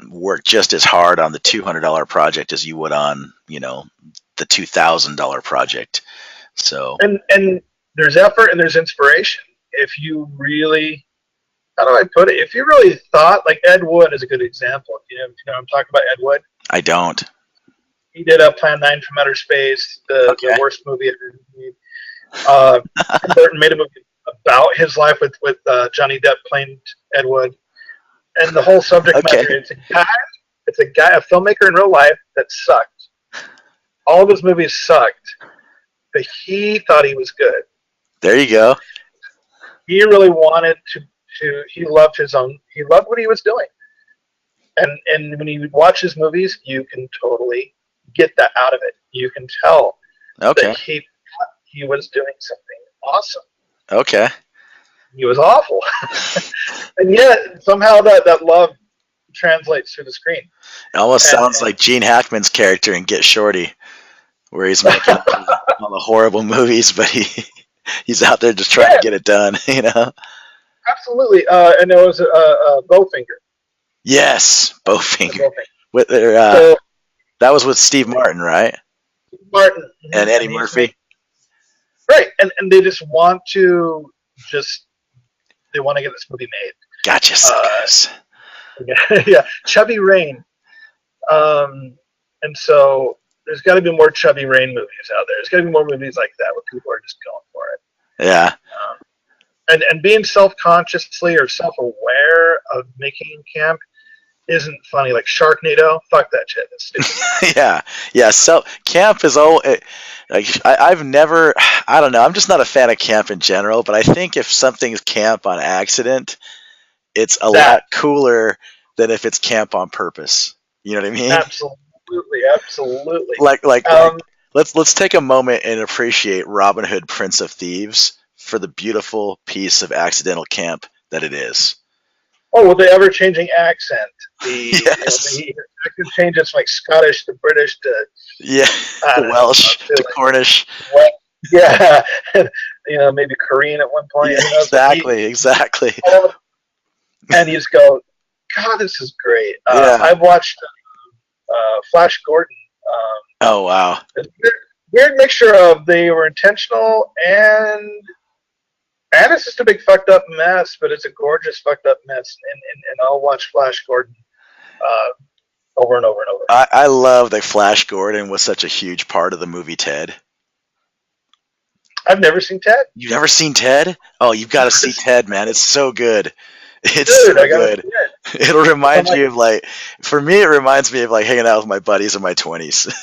work just as hard on the $200 project as you would on, the $2,000 project. So, And there's effort and there's inspiration. If you really, how do I put it? If you really thought, like Ed Wood is a good example. I'm talking about Ed Wood. I don't. He did Plan 9 from Outer Space, the worst movie ever made. Tim Burton made a movie about his life with Johnny Depp playing Ed Wood, and the whole subject matter. It's a guy, a filmmaker in real life that sucked. All of his movies sucked, but he thought he was good. There you go. He really wanted to. He loved what he was doing, and when you watch his movies, you can totally get that out of it. You can tell that he was doing something awesome. Okay. He was awful. And yet, somehow that love translates through the screen. It almost sounds like Gene Hackman's character in Get Shorty, where he's making all the horrible movies, but he's out there just trying to get it done, Absolutely. And there was Bowfinger. Yes, Bowfinger. With their, that was with Steve Martin, right? Martin. And Eddie Murphy. Right. And they just want to they want to get this movie made. Gotcha, suckers. Yeah. Chubby Rain. And so there's got to be more Chubby Rain movies out there. There's got to be more movies like that where people are just going for it. Yeah. And being self-consciously or self-aware of making camp isn't funny. Like Sharknado, fuck that shit. It's stupid. Yeah. So camp is I've never. I don't know. I'm just not a fan of camp in general. But I think if something's camp on accident, it's a lot cooler than if it's camp on purpose. You know what I mean? Absolutely. Like let's take a moment and appreciate Robin Hood, Prince of Thieves, for the beautiful piece of accidental camp that it is. Oh, with the ever-changing accent. Yes. The accent changes from like Scottish to British to Welsh to Cornish. Yeah, maybe Korean at one point. Exactly. And you just go, God, this is great. I've watched Flash Gordon. Oh wow! Weird mixture of they were intentional and it's just a big fucked up mess, but it's a gorgeous fucked up mess. And I'll watch Flash Gordon over and over and over. I love that Flash Gordon was such a huge part of the movie Ted. I've never seen Ted. You've never seen Ted? Oh, you've got to see Ted, man. It's so good. It's so good. It'll remind you of for me, it reminds me of hanging out with my buddies in my 20s.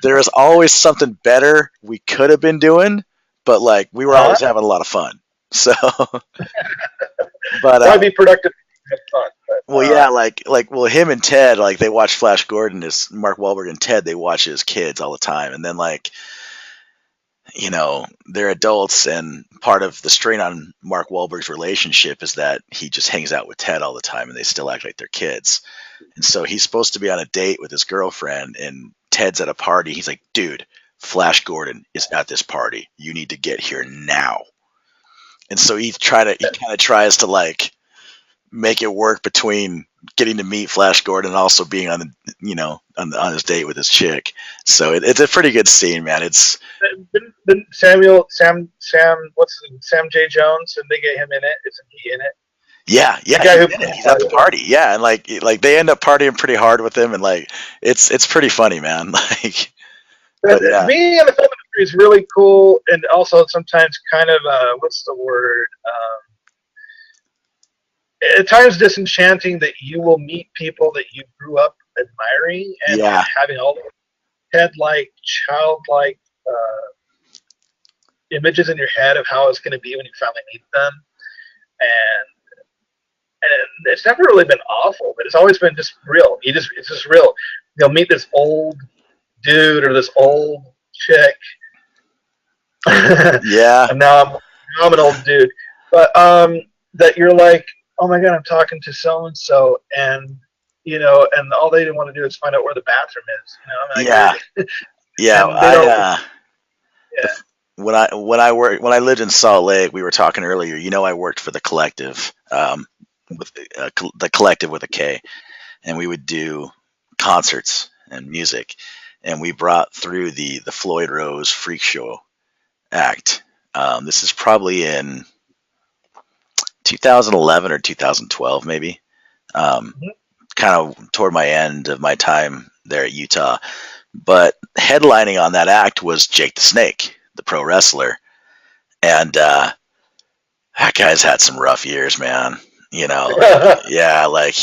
There is always something better we could have been doing, but we were always having a lot of fun. So, but I'd be productive. Have fun. But, him and Ted, they watch Flash Gordon as Mark Wahlberg and Ted. They watch it as kids all the time, and then they're adults, and part of the strain on Mark Wahlberg's relationship is that he just hangs out with Ted all the time, and they still act like they're kids. And so he's supposed to be on a date with his girlfriend, and Ted's at a party. He's like, dude, Flash Gordon is at this party. You need to get here now. And so he kind of tries to make it work between getting to meet Flash Gordon and also being on on his date with his chick. So it's a pretty good scene, man. It's Sam J. Jones, and they get him in it. Isn't he in it? Yeah, he's at the party. Yeah, and they end up partying pretty hard with him, and it's pretty funny, man. Being in the film industry is really cool, and also sometimes kind of what's the word? At times disenchanting that you will meet people that you grew up admiring and having all the head-like, childlike images in your head of how it's going to be when you finally meet them, and it's never really been awful, but it's always been just real. It's just real. You'll meet this old dude or this old chick. Yeah. And now I'm an old dude, but that you're like, oh my God, I'm talking to so and so, and all they want to do is find out where the bathroom is. Yeah. When I lived in Salt Lake, we were talking earlier. I worked for the Collective, with the Collective with a K, and we would do concerts and music, and we brought through the Floyd Rose Freak Show act. This is probably in 2011 or 2012, maybe. Um, Mhm. kind of toward my end of my time there at Utah. But headlining on that act was Jake the Snake, the pro wrestler, and that guy's had some rough years, man. Yeah, like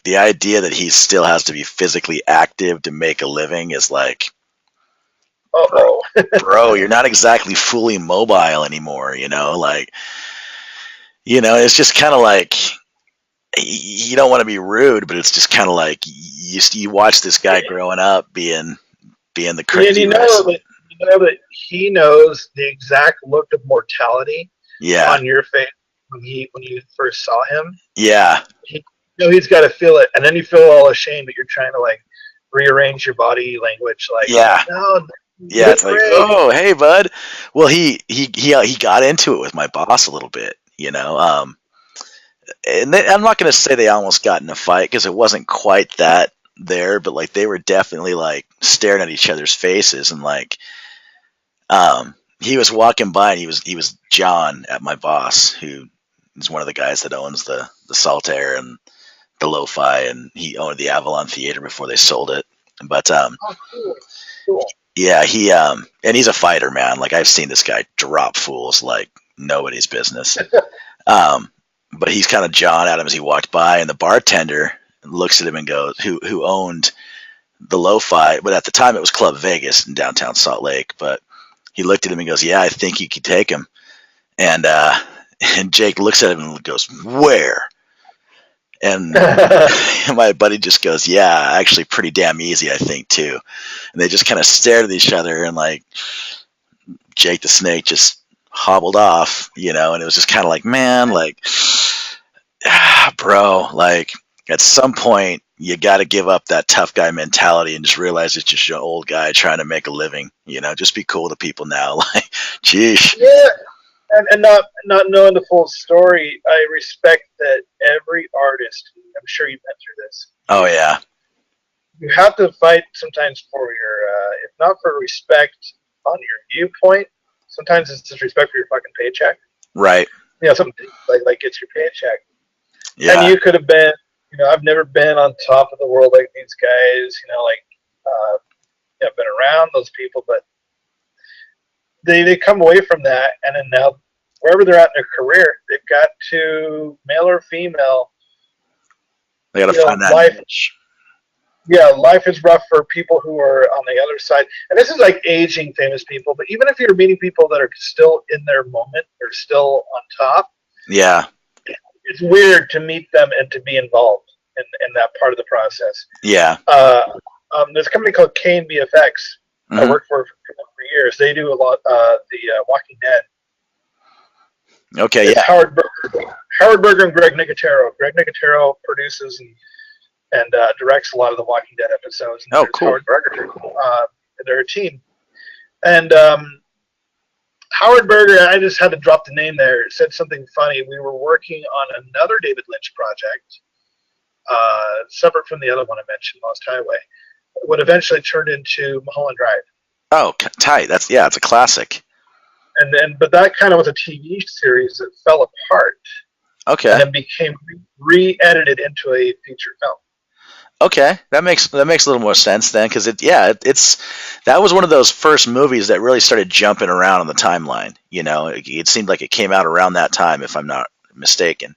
the idea that he still has to be physically active to make a living is like, bro, Uh-oh. bro, you're not exactly fully mobile anymore. It's just kind of like, you don't want to be rude, but it's just kind of like you watch this guy growing up being the And crazy wrestler. you know that he knows the exact look of mortality Yeah, on your face when you first saw him. yeah, He's got to feel it, and then you feel all ashamed that you're trying to like rearrange your body language. Like, yeah, no, you yeah. look It's like, great. oh, hey, bud. Well, he got into it with my boss a little bit, and I'm not going to say they almost got in a fight because it wasn't quite that there, but like they were definitely like staring at each other's faces, and like he was walking by, and he was John at my boss, who is one of the guys that owns the Saltaire and the Lo-Fi, and he owned the Avalon Theater before they sold it. But Oh, cool, cool. yeah, he and he's a fighter, man. Like I've seen this guy drop fools like nobody's business. Um, but he's kind of John at him as he walked by, and the bartender looks at him and goes, "Who owned the Lo-Fi?" But at the time, it was Club Vegas in downtown Salt Lake. But he looked at him and goes, "Yeah, I think you could take him." And and Jake looks at him and goes, "Where?" And my buddy just goes, "Yeah, actually, pretty damn easy, I think, too." And they just kind of stared at each other, and like Jake the Snake just hobbled off, and it was just kind of like, man, like, bro, like at some point you got to give up that tough guy mentality and just realize it's just your old guy trying to make a living. Just be cool to people now. Like, geez. Yeah, and not knowing the full story, I respect that every artist. I'm sure you've been through this. Oh yeah, You have to fight sometimes for your, if not for respect on your viewpoint, sometimes it's just respect for your fucking paycheck. right. Something like it's your paycheck. And Yeah, you could have been, I've never been on top of the world like these guys. I've been around those people, but they come away from that, and then now wherever they're at in their career, they've got to, male or female, they got to find that life. niche. Yeah, life is rough for people who are on the other side. And this is like aging famous people, but even if you're meeting people that are still in their moment or still on top, Yeah, it's weird to meet them and to be involved in that part of the process. yeah. There's a company called Kane VFX I Mhm. worked for years. They do a lot the Walking Dead. Okay, It's yeah. Howard Berger and Greg Nicotero. Greg Nicotero produces and directs a lot of the Walking Dead episodes. And Oh, there's cool. Howard Berger. They're a team. And Howard Berger, I just had to drop the name there. It said something funny. We were working on another David Lynch project, separate from the other one I mentioned, Lost Highway. What eventually turned into Mulholland Drive. Oh, tight. It's a classic. But that kind of was a TV series that fell apart Okay. and then became re-edited into a feature film. Okay, that makes a little more sense then, because it's that was one of those first movies that really started jumping around on the timeline. It seemed like it came out around that time, if I'm not mistaken.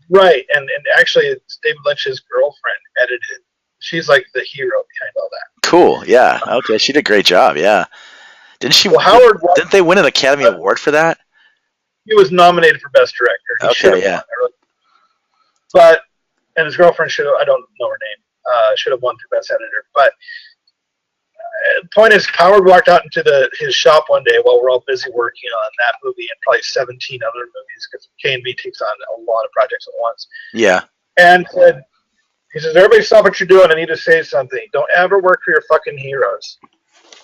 Right, and actually, it's David Lynch's girlfriend edited it. She's like the hero behind all that. Cool. Yeah. Okay, she did a great job. Yeah. Didn't she? Well, Howard, Didn't they win an Academy Award for that? he was nominated for Best Director. He should Okay. have Yeah. won. But and his girlfriend should have, I don't know her name, should have won for Best Editor. But the point is, Howard walked out into his shop one day while we're all busy working on that movie and probably 17 other movies, because K&B takes on a lot of projects at once. Yeah. And he says, everybody stop what you're doing. I need to say something. Don't ever work for your fucking heroes.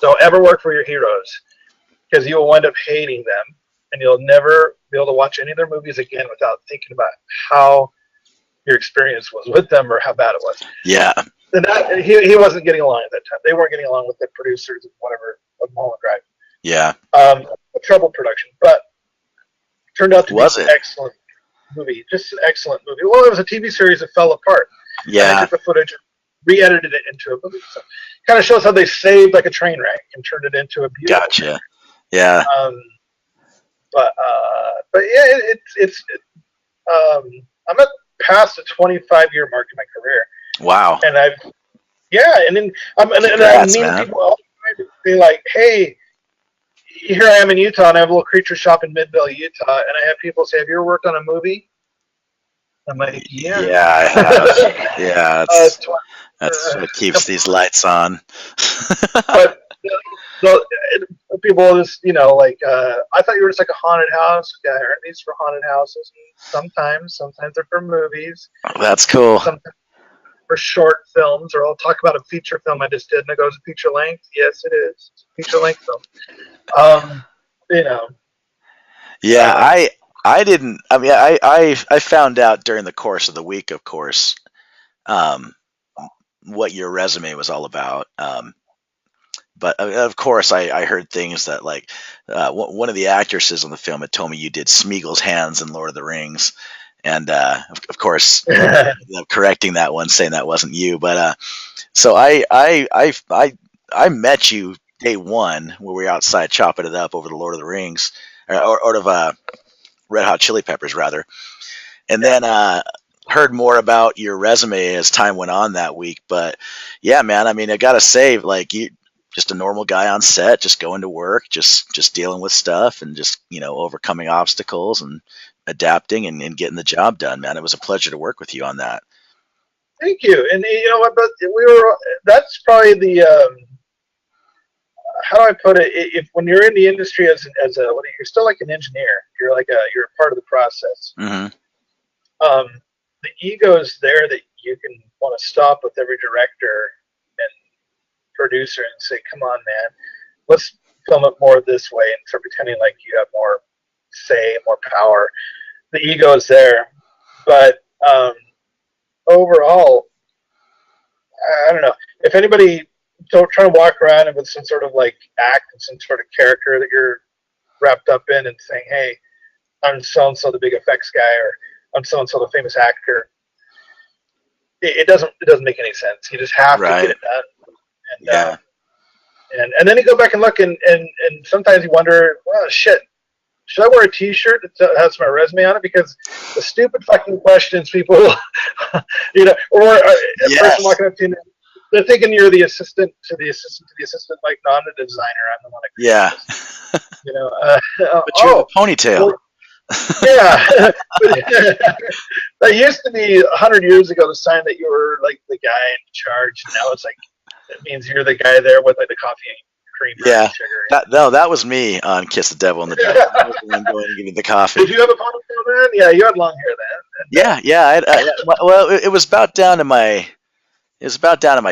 Don't ever work for your heroes because you will wind up hating them, and you'll never be able to watch any of their movies again without thinking about how your experience was with them or how bad it was. Yeah. And that, he wasn't getting along at that time. They weren't getting along with the producers and whatever of Mulholland Drive. Yeah. A troubled production, but turned out to be Was an it? excellent movie. Just an excellent movie. Well, it was a TV series that fell apart. And they Yeah. took the footage, re-edited it into a movie. So kind of shows how they saved like a train wreck and turned it into a beautiful. Gotcha. Yeah. But yeah, I'm at past the 25-year mark in my career. Wow. And I mean man. people all the time to be like, hey, here I am in Utah, and I have a little creature shop in Midvale, Utah, and I have people say, have you ever worked on a movie? I'm like, yeah. Yeah, I have. Yeah, that's what keeps these lights on. But people just, like, I thought you were just like a haunted house guy. Aren't these for haunted houses? Sometimes they're for movies. That's cool. Sometimes for short films, or I'll talk about a feature film I just did, and it goes feature length. Yes, it is feature length film. Yeah, I didn't. I mean, I found out during the course of the week, of course, what your resume was all about. But of course, I heard things that like one of the actresses on the film had told me you did Smeagol's hands in Lord of the Rings, and of course, correcting that one, saying that wasn't you. But so I met you day one where we were outside chopping it up over the Lord of the Rings, or of Red Hot Chili Peppers rather, and then heard more about your resume as time went on that week. But yeah, man, I mean, I gotta say, like, you just a normal guy on set, just going to work, just dealing with stuff, and just overcoming obstacles and adapting and getting the job done, man. It was a pleasure to work with you on that. Thank you. And you know what? But that's probably the how do I put it? If when you're in the industry as you're still like an engineer, you're a part of the process. Mm-hmm. The ego is there that you can want to stop with every director and producer and say, "Come on, man, let's film it more this way," and start pretending like you have more say, more power. The ego is there, but overall, I don't know if anybody trying to walk around with some sort of like act and some sort of character that you're wrapped up in and saying, "Hey, I'm so and so the big effects guy," or "I'm so and so the famous actor." It doesn't make any sense. You just have to get it done. And and then you go back and look and sometimes you wonder, well, shit, should I wear a T-shirt that has my resume on it? Because the stupid fucking questions people, or a person walking up to you, they're thinking you're the assistant to the assistant, like not the designer. I'm the one that creates this. But you have a ponytail. Well, yeah. That used to be 100 years ago the sign that you were like the guy in charge. Now it's like it means you're the guy there with like the coffee and cream and sugar. That was me on Kiss the Devil in the Dark. I was the one going and giving the coffee. Did you have a ponytail then? Yeah, you had long hair then. Well, it was about down to my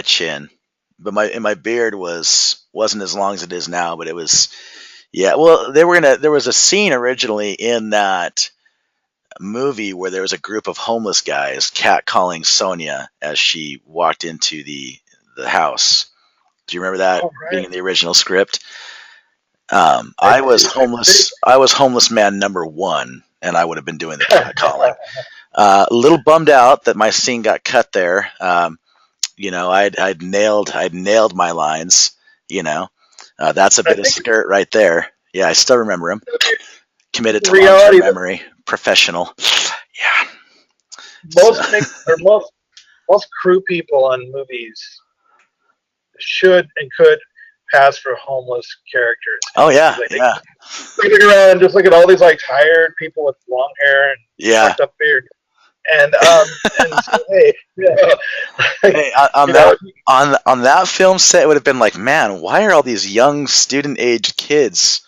chin, but my beard wasn't as long as it is now. But it was. Yeah, well, there was a scene originally in that movie where there was a group of homeless guys catcalling Sonia as she walked into the house. Do you remember that being in the original script? I was homeless man number 1, and I would have been doing the catcalling. A little bummed out that my scene got cut there. I'd nailed my lines. That's a bit of skirt right there. Yeah, I still remember him. Committed to long-term memory. Professional. Yeah. Most crew people on movies should and could pass for homeless characters. Oh yeah, Looking around and just look at all these like tired people with long hair and fucked up beard. And so, hey, on that film set, it would have been like, man, why are all these young student-aged kids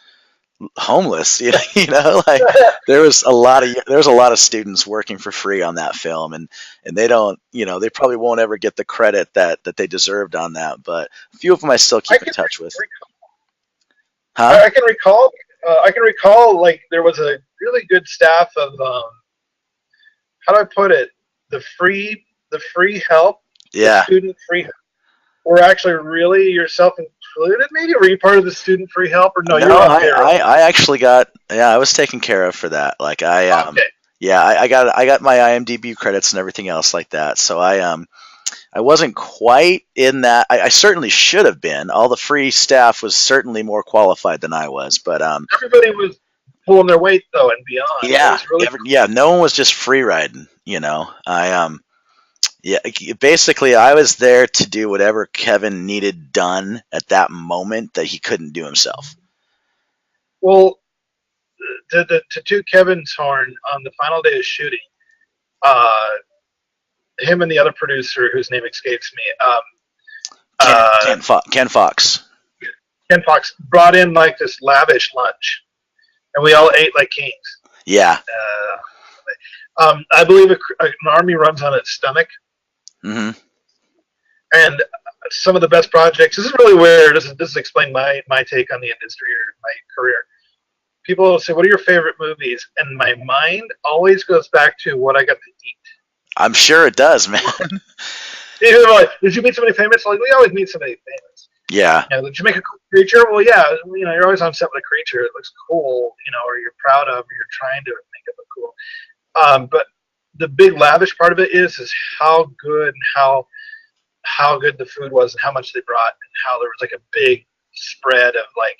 homeless? Like there was a lot of students working for free on that film, and they don't, they probably won't ever get the credit that they deserved on that. But a few of them I still keep in touch with. Huh? I can recall. I can recall like there was a really good staff of how do I put it? The free help, the Yeah. student free help, were actually really yourself included. Maybe were you part of the student free help, or no? No, You were on payroll. I actually got, yeah, I was taken care of for that. Like Okay. yeah, I got my IMDb credits and everything else like that. So I wasn't quite in that. I certainly should have been. All the free staff was certainly more qualified than I was, but Everybody was pulling their weight though and beyond. It yeah, was really yeah, no one was just free riding. You know, yeah, basically, I was there to do whatever Kevin needed done at that moment that he couldn't do himself. well. To toot Kevin's horn on the final day of shooting, uh, him and the other producer whose name escapes me, uh, Ken Fox. Ken Fox brought in like this lavish lunch, and we all ate like kings. Yeah. I believe an army runs on its stomach, Hmm. and some of the best projects. This is really weird. This is explain my take on the industry or my career. People say, "What are your favorite movies?" And my mind always goes back to what I got to eat. I'm sure it does, man. You know, like, did you meet somebody famous? Like, we always meet somebody famous. Yeah. You know, did you make a cool creature? Well, yeah. You know, you're always on set with a creature that looks cool, you know, or you're proud of, or you're trying to make it look cool. But the big lavish part of it is how good and how good the food was and how much they brought and how there was like a big spread of like,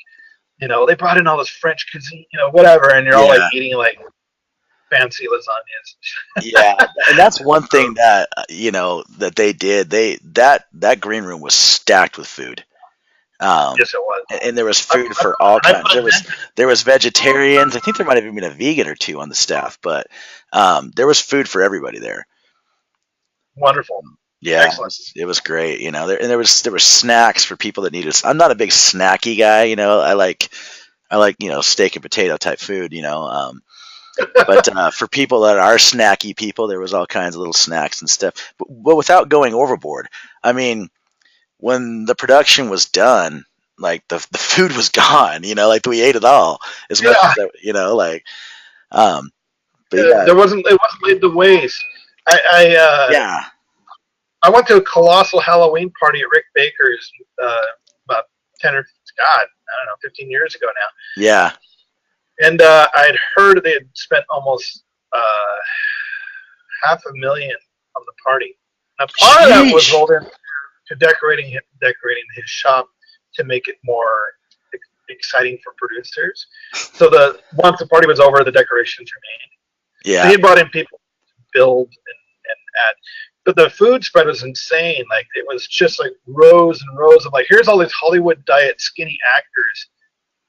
you know, they brought in all this French cuisine, you know, whatever, and you're all like Yeah. eating like fancy lasagnas. Yeah. And that's one thing that, that they did. That green room was stacked with food. Um, Yes, it was. and there was food for all I kinds. There was vegetarians. I think there might have even been a vegan or two on the staff, but there was food for everybody there. Wonderful. Yeah, Excellent. it was great. And there was snacks for people that needed. I'm not a big snacky guy. I like steak and potato type food. But for people that are snacky people, there was all kinds of little snacks and stuff. But without going overboard, I mean, when the production was done, like the food was gone. Like we ate it all as much Yeah. as um. But yeah, It wasn't laid to waste. I yeah, I went to a colossal Halloween party at Rick Baker's about 10 or God, I don't know, 15 years ago now. yeah, And I'd heard they had spent almost $500,000 on the party. Now, part of that was Sheesh. rolled into decorating his shop to make it more exciting for producers. So once the party was over, the decorations remained. Yeah, So he brought in people to build and add. But the food spread was insane. Like it was just like rows and rows of like, here's all these Hollywood diet skinny actors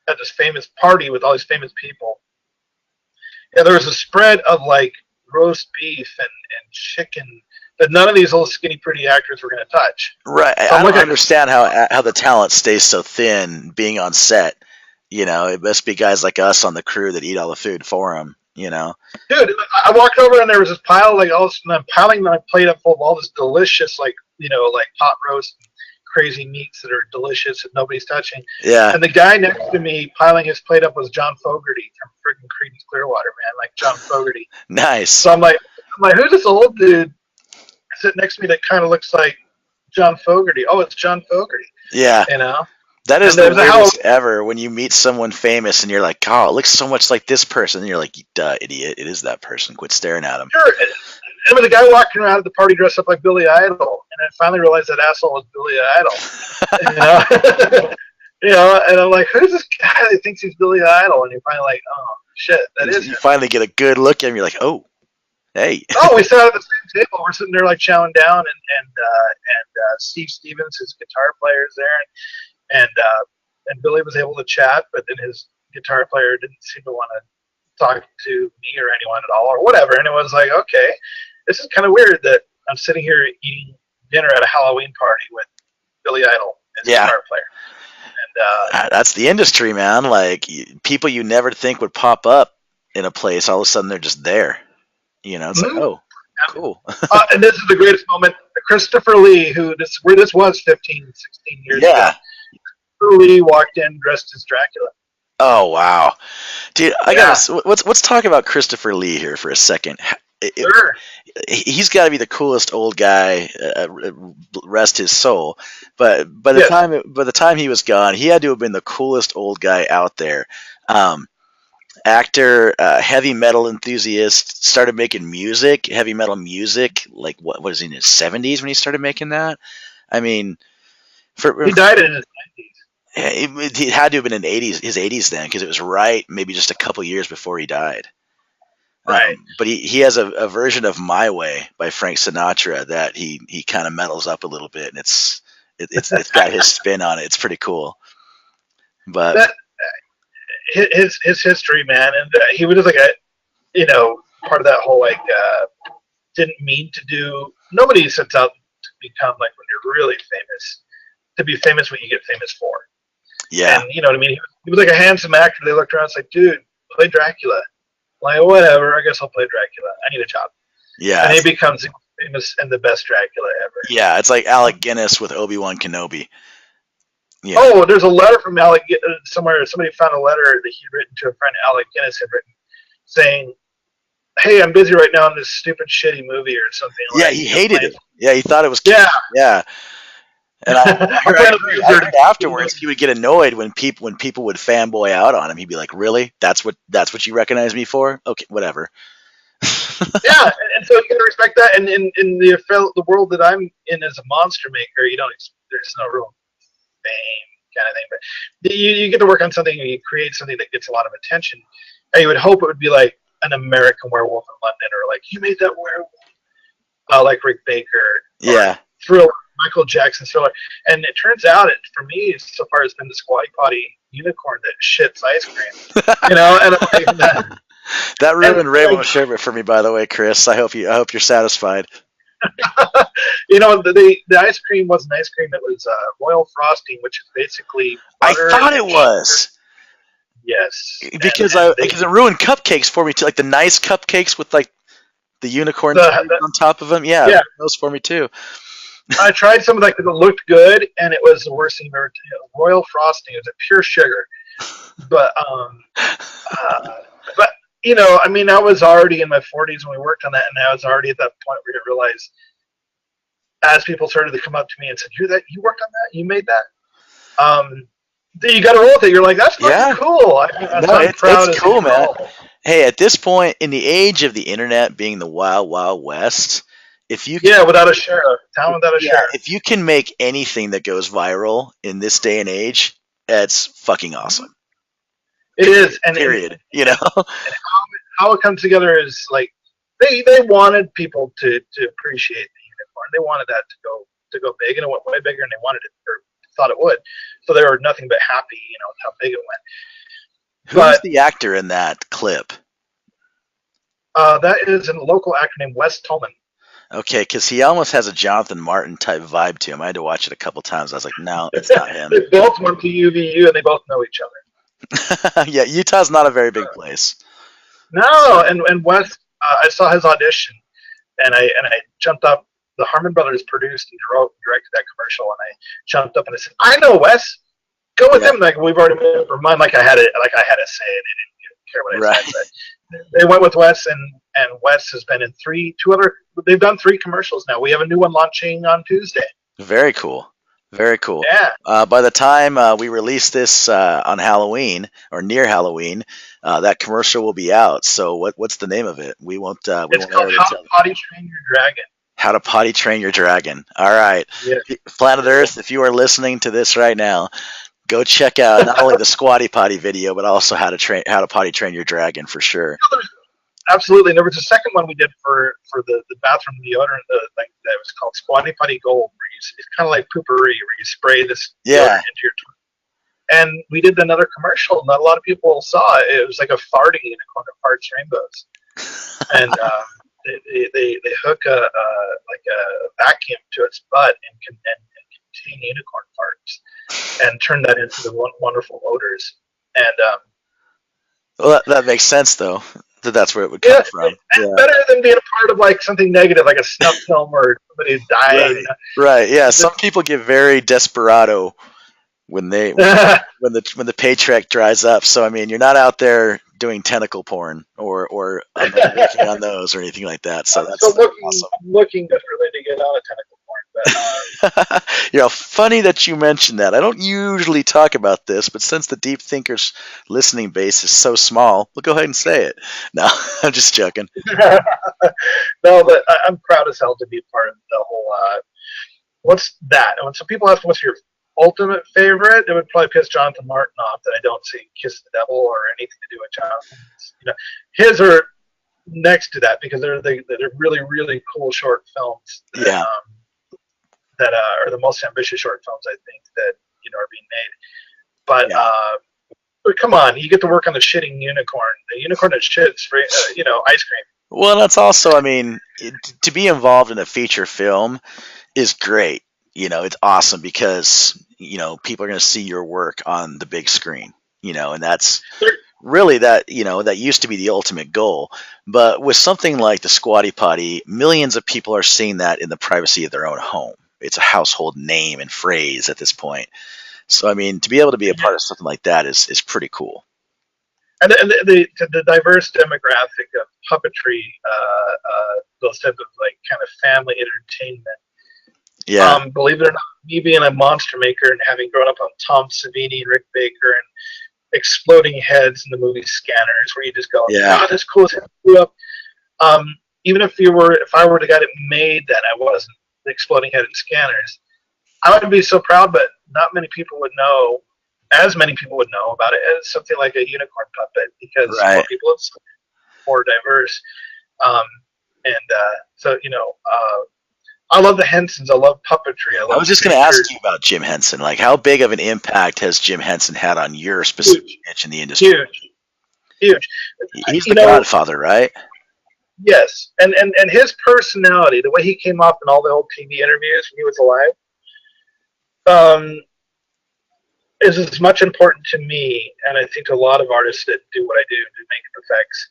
at this famous party with all these famous people. Yeah, there was a spread of like roast beef and chicken that none of these little skinny pretty actors were going to touch. right. So I I'm don't looking. understand how the talent stays so thin being on set. It must be guys like us on the crew that eat all the food for them. Dude, I walked over and there was this pile like all this, and I'm piling my plate up full of all this delicious like like pot roast and crazy meats that are delicious and nobody's touching. Yeah, And the guy next to me piling his plate up was John Fogerty from freaking Creedence Clearwater, man, like John Fogerty. nice. So I'm like, who's this old dude sitting next to me that kind of looks like John Fogerty? Oh, it's John Fogerty. Yeah, You know. that is And the there's a weirdest ever when you meet someone famous and you're like, oh, it looks so much like this person. And you're like, duh, idiot. It is that person. Quit staring at him. Sure. And with the guy walking around at the party dressed up like Billy Idol, and I finally realized that asshole was Billy Idol. And I'm like, who's this guy that thinks he's Billy Idol? And you're finally like, oh shit, that is You him. finally get a good look at him. You're like, oh, hey. Oh, we sat at the same table. We're sitting there like chowing down, and Steve Stevens, his guitar player, is there, and Billy was able to chat, but then his guitar player didn't seem to want to talk to me or anyone at all or whatever. And it was like, okay, this is kind of weird that I'm sitting here eating dinner at a Halloween party with Billy Idol as a guitar player. And That's the industry, man. Like people you never think would pop up in a place, all of a sudden they're just there. It's like, oh, cool. and this is the greatest moment. Christopher Lee, this was 15, 16 years ago. Lee walked in dressed as Dracula. Oh wow, dude! I Yeah. gotta let's talk about Christopher Lee here for a second. Sure. He's got to be the coolest old guy. Rest his soul. But by Yes. the time he was gone, he had to have been the coolest old guy out there. Um, Actor, heavy metal enthusiast, started making music, heavy metal music. Like what was he in his 70s when he started making that? I mean, He died in his 90s. he had to have been in his 80s then, because it was right maybe just a couple years before he died. Right. But he has a version of "My Way" by Frank Sinatra that he kind of metals up a little bit, and it's got his spin on it. It's pretty cool. But That his history, man, and he was just like part of that whole didn't mean to do. Nobody sets out to become like when you're really famous. To be famous, what you get famous for. yeah, And you know what I mean. He was like a handsome actor. They looked around, and it's like, dude, play Dracula. Like, whatever. I guess I'll play Dracula. I need a job. yeah, And he becomes famous and the best Dracula ever. yeah. It's like Alec Guinness with Obi-Wan Kenobi. Yeah. Oh, there's a letter from Alec somewhere. Somebody found a letter that he'd written to a friend Alec Guinness had written, saying, "Hey, I'm busy right now on this stupid shitty movie or something." Yeah, like, he hated it. Yeah, he thought it was. Yeah. And I heard afterwards he would get annoyed when people would fanboy out on him. He'd be like, "Really? That's what you recognize me for? Okay, whatever." Yeah, and so you gotta respect that. And in the world that I'm in as a monster maker, there's no real fame kind of thing, but you get to work on something and you create something that gets a lot of attention. And you would hope it would be like an American Werewolf in London, or like you made that werewolf, like Rick Baker, Yeah. Thriller, Michael Jackson's Thriller. And it turns out, for me, so far, it's been the Squatty Potty unicorn that shits ice cream. And I'm like, that ruined Rainbow Sherbet for me, by the way, Chris. I hope you're satisfied. The ice cream wasn't ice cream. It was royal frosting, which is basically butter. I thought it was. Yes. Because it ruined cupcakes for me too, like the nice cupcakes with like the unicorn on top of them. Yeah, those for me too. I tried some that looked good, and it was the worst thing I've ever tasted. Royal frosting. It was a pure sugar. But I was already in my 40s when we worked on that, and I was already at that point where you realize, as people started to come up to me and said, "You worked on that? You made that?" You got to roll with it. You're like, "That's fucking cool." It's cool, man. Hey, at this point in the age of the internet being the wild, wild west, without a share, town without a share. If you can make anything that goes viral in this day and age, it's fucking awesome. It is, and period. And how it comes together is like they wanted people to appreciate the unicorn. They wanted that to go big, and it went way bigger, and they wanted it, or thought it would. So they were nothing but happy, with how big it went. Who's the actor in that clip? That is a local actor named Wes Tolman. Okay, because he almost has a Jonathan Martin type vibe to him. I had to watch it a couple times. I was like, no, it's not him. They both went to UVU, and they both know each other. Yeah, Utah's not a very big place. No, and Wes, I saw his audition, and I jumped up. The Harmon Brothers produced and directed that commercial, and I jumped up and I said, "I know Wes. Go with him." Like, we've already made up our mind. Like I had a say, and they didn't care what I said. But they went with Wes, and Wes has been in they've done 3 commercials now. We have a new one launching on Tuesday. Very cool. Very cool. Yeah. By the time we release this on Halloween or near Halloween, that commercial will be out. So what's the name of it? We won't. It's called How to Potty Train Your Dragon. How to Potty Train Your Dragon. All right. Yeah. Planet Earth, if you are listening to this right now, go check out not only the Squatty Potty video, but also how to potty train your dragon for sure. Absolutely. And there was a second one we did for the bathroom deodorant thing that was called Squatty Potty Gold, where it's kind of like poopery, where you spray this deodorant into your toilet. And we did another commercial. Not a lot of people saw it. It was like a farting unicorn that farts rainbows. And they hook a vacuum to its butt and contain unicorn farts and turn that into the wonderful odors. And well, that makes sense though. That's where it would come from. And better than being a part of like something negative, like a snuff film or somebody's dying. Right. Yeah. Some people get very desperado when the paycheck dries up. So I mean, you're not out there doing tentacle porn or working on those or anything like that. So I'm that's still looking. awesome. I'm looking desperately to get on a tentacle porn, Funny that you mentioned that. I don't usually talk about this, but since the Deep Thinkers listening base is so small, we'll go ahead and say it. No, I'm just joking. no, but I'm proud as hell to be part of the whole. What's that? And when some people ask what's your ultimate favorite, it would probably piss Jonathan Martin off that I don't see Kiss the Devil or anything to do with Jonathan's. His are next to that because they're really really cool short films. That are the most ambitious short films I think that are being made. But come on, you get to work on the shitting unicorn. The unicorn that shits, ice cream. Well, that's also, I mean, to be involved in a feature film is great. It's awesome because people are going to see your work on the big screen. And that's really that used to be the ultimate goal. But with something like the Squatty Potty, millions of people are seeing that in the privacy of their own home. It's a household name and phrase at this point. So, I mean, to be able to be a part of something like that is pretty cool. And the diverse demographic of puppetry, those type of like kind of family entertainment. Yeah. Believe it or not, me being a monster maker and having grown up on Tom Savini and Rick Baker and exploding heads in the movie Scanners, where you just go, "God, that's cool as hell." Even if I were the guy that made that, I wasn't the exploding head in Scanners. I would be so proud, but not many people would know. As many people would know about it as something like a unicorn puppet because more people it's more diverse. I love the Hensons. I love puppetry. I was just going to ask you about Jim Henson. Like, how big of an impact has Jim Henson had on your specific niche in the industry? Huge. He's the godfather, right? Yes, and his personality, the way he came off in all the old TV interviews when he was alive, is as much important to me, and I think to a lot of artists that do what I do make effects,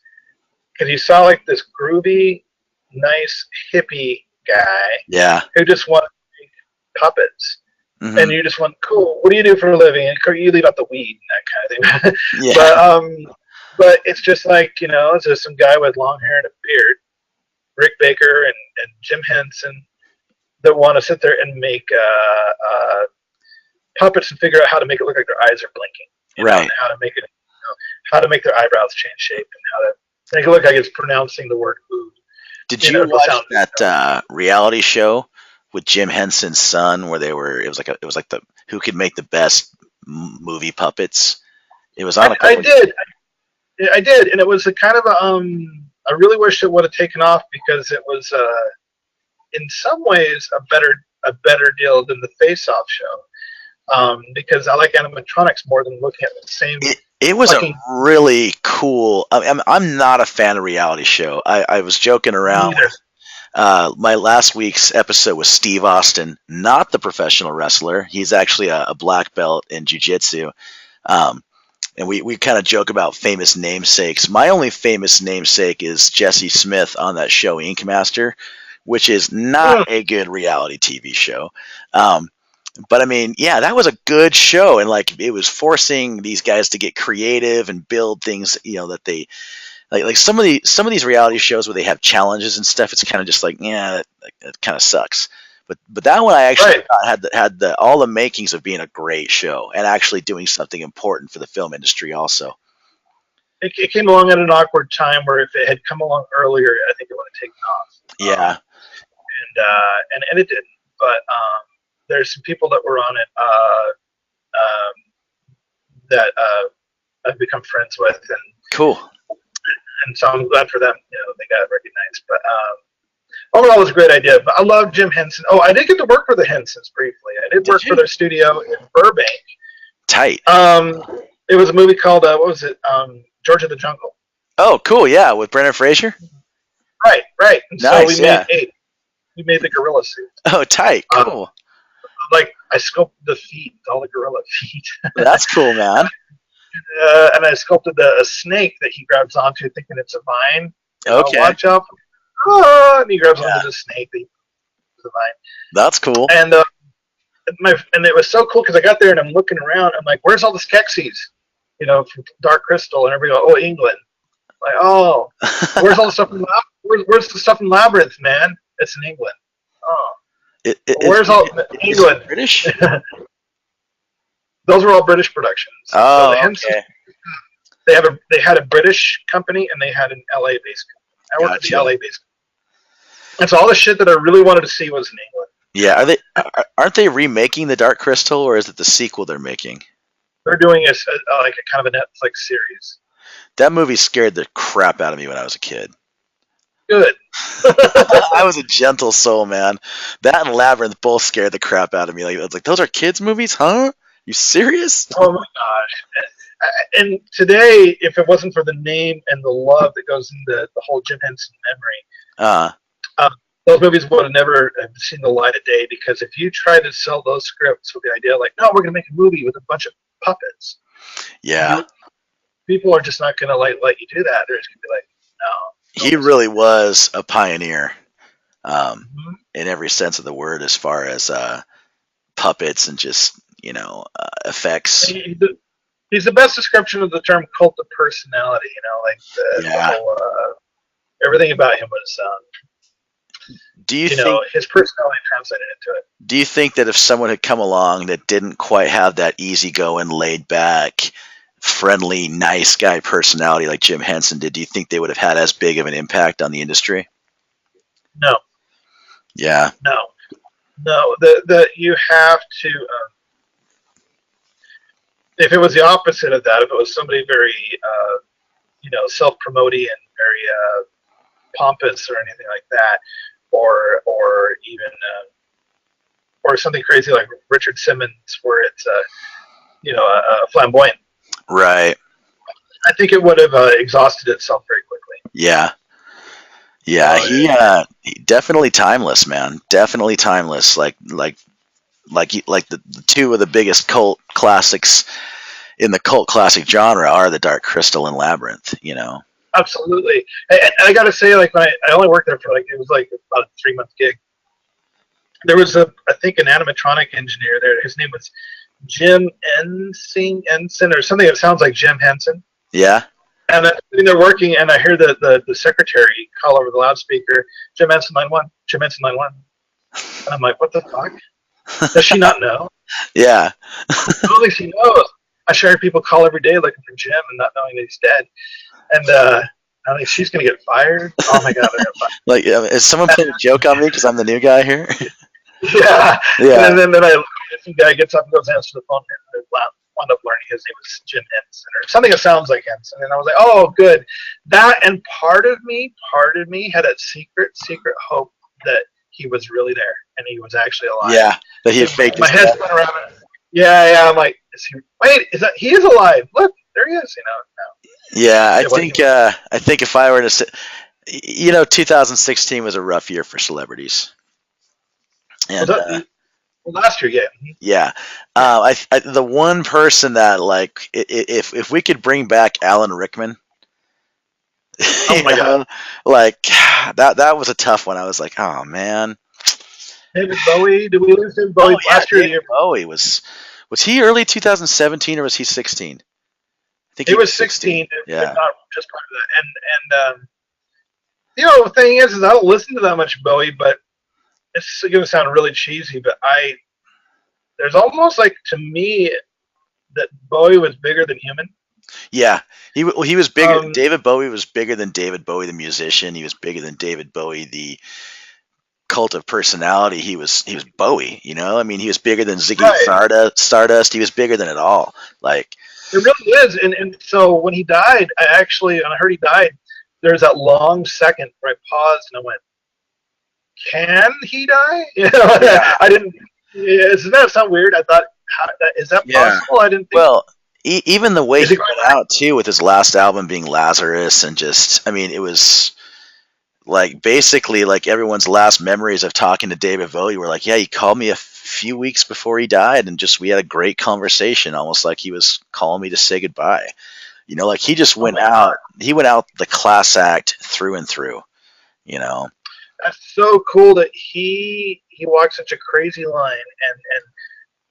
because you saw like this groovy, nice hippie guy, who just wanted to make puppets, and you just went, cool. What do you do for a living? And you leave out the weed and that kind of thing. But it's just like it's just some guy with long hair and a beard, Rick Baker and Jim Henson, that want to sit there and make puppets and figure out how to make it look like their eyes are blinking, and how to make it, how to make their eyebrows change shape, and how to make it look like it's pronouncing the word food. Did you watch that reality show with Jim Henson's son, where it was like the who could make the best movie puppets? It was on. I did, and it was a kind of I really wish it would have taken off because it was in some ways a better deal than the Face Off show. Because I like animatronics more than looking at the same. It was a really cool. I'm not a fan of reality show. I was joking around. My last week's episode was Steve Austin, not the professional wrestler. He's actually a black belt in jiu-jitsu. And we kind of joke about famous namesakes. My only famous namesake is Jesse Smith on that show Ink Master, which is not a good reality TV show. But I mean, that was a good show, and like it was forcing these guys to get creative and build things, that they like some of these reality shows where they have challenges and stuff. It's kind of just like, that kind of sucks. But that one I actually had all the makings of being a great show and actually doing something important for the film industry also. It came along at an awkward time where if it had come along earlier, I think it would have taken off. Yeah. And it didn't. But there's some people that were on it that I've become friends with. And cool. And so I'm glad for them. They got recognized. But overall, it was a great idea. But I love Jim Henson. Oh, I did get to work for the Hensons briefly. I did work for their studio in Burbank. Tight. It was a movie called what was it? George of the Jungle. Oh, cool! Yeah, with Brendan Fraser. Right. And nice. So we made the gorilla suit. Oh, tight. Cool. Like I sculpted the feet, all the gorilla feet. That's cool, man. And I sculpted a snake that he grabs onto, thinking it's a vine. Okay. Watch out! And he grabs onto the snake. The vine. That's cool. And and it was so cool because I got there and I'm looking around. I'm like, where's all the Skeksis? From Dark Crystal, and everybody go, oh, England. Like, oh, where's all the stuff from where's the stuff from Labyrinth, man? It's in England. Oh, where's all England? British? Those were all British productions. Oh, so the Henson, they had a British company and they had an LA based company. I worked for the LA based company. And so all the shit that I really wanted to see was in England. Yeah, aren't they remaking the Dark Crystal, or is it the sequel they're making? They're doing a kind of a Netflix series. That movie scared the crap out of me when I was a kid. Good. I was a gentle soul, man. That and Labyrinth both scared the crap out of me. Like, I was like, those are kids' movies, huh? You serious? Oh my gosh! And today, if it wasn't for the name and the love that goes into the whole Jim Henson memory, those movies would have never seen the light of day. Because if you try to sell those scripts with the idea like, no, we're going to make a movie with a bunch of puppets, people are just not going to let you do that. They're just going to be like, no. He really was a pioneer, in every sense of the word, as far as puppets and just effects. He's the best description of the term cult of personality. The whole, everything about him was. Do you think his personality translated into it? Do you think that if someone had come along that didn't quite have that easygoing, laid back, friendly, nice guy personality like Jim Henson did, do you think they would have had as big of an impact on the industry? No. Yeah. No. You have to. If it was the opposite of that, if it was somebody very, self-promoting and very pompous or anything like that, or even or something crazy like Richard Simmons, where it's flamboyant. Right. I think it would have exhausted itself very quickly. Yeah. Yeah, he definitely timeless, man. Definitely timeless. Like the two of the biggest cult classics in the cult classic genre are the Dark Crystal and Labyrinth. Absolutely. And I got to say, like, when I only worked there for it was like about a 3-month gig. There was I think an animatronic engineer there. His name was Jim Henson or something that sounds like Jim Henson. Yeah. And they're working, and I hear the secretary call over the loudspeaker, Jim Henson line 1, Jim Henson line 1. And I'm like, what the fuck? Does she not know? Yeah. Totally, she knows. I hear people call every day looking for Jim and not knowing that he's dead. And I think she's going to get fired. Oh my God. Like, is someone playing a joke on me because I'm the new guy here? Yeah. And then some guy gets up and goes answer the phone and wound up learning his name was Jim Henson or something that sounds like Henson. And I was like, oh, good. That, and part of me had a secret hope that he was really there and he was actually alive. Yeah, that he had faked my head spun around. Yeah. I'm like, he is alive. Look, there he is, now. Yeah, I think if I were to say, 2016 was a rough year for celebrities. And last year, yeah. Yeah. I the one person that, like, if we could bring back Alan Rickman, oh my God, like that was a tough one. I was like, oh man. David Bowie, did we lose David Bowie last year? David Bowie was he early 2017 or was he 16? I think he was 16. Yeah. Not just part of that. And the thing is I don't listen to that much Bowie, but it's going to sound really cheesy, but there's almost like, to me, that Bowie was bigger than human. Yeah, he was bigger. David Bowie was bigger than David Bowie the musician. He was bigger than David Bowie the cult of personality. He was Bowie. He was bigger than Ziggy Stardust. He was bigger than it all. Like, it really is. And so when he died, when I heard he died, there was that long second where I paused and I went, can he die? Yeah. I didn't. Doesn't that sound weird? I thought, is that possible? I didn't think. Well, even the way he went out too, with his last album being Lazarus, and just, it was like basically like everyone's last memories of talking to David Bowie were like, yeah, he called me a few weeks before he died, and we had a great conversation, almost like he was calling me to say goodbye. Like he just went out. He went out the class act through and through. That's so cool that he walked such a crazy line, and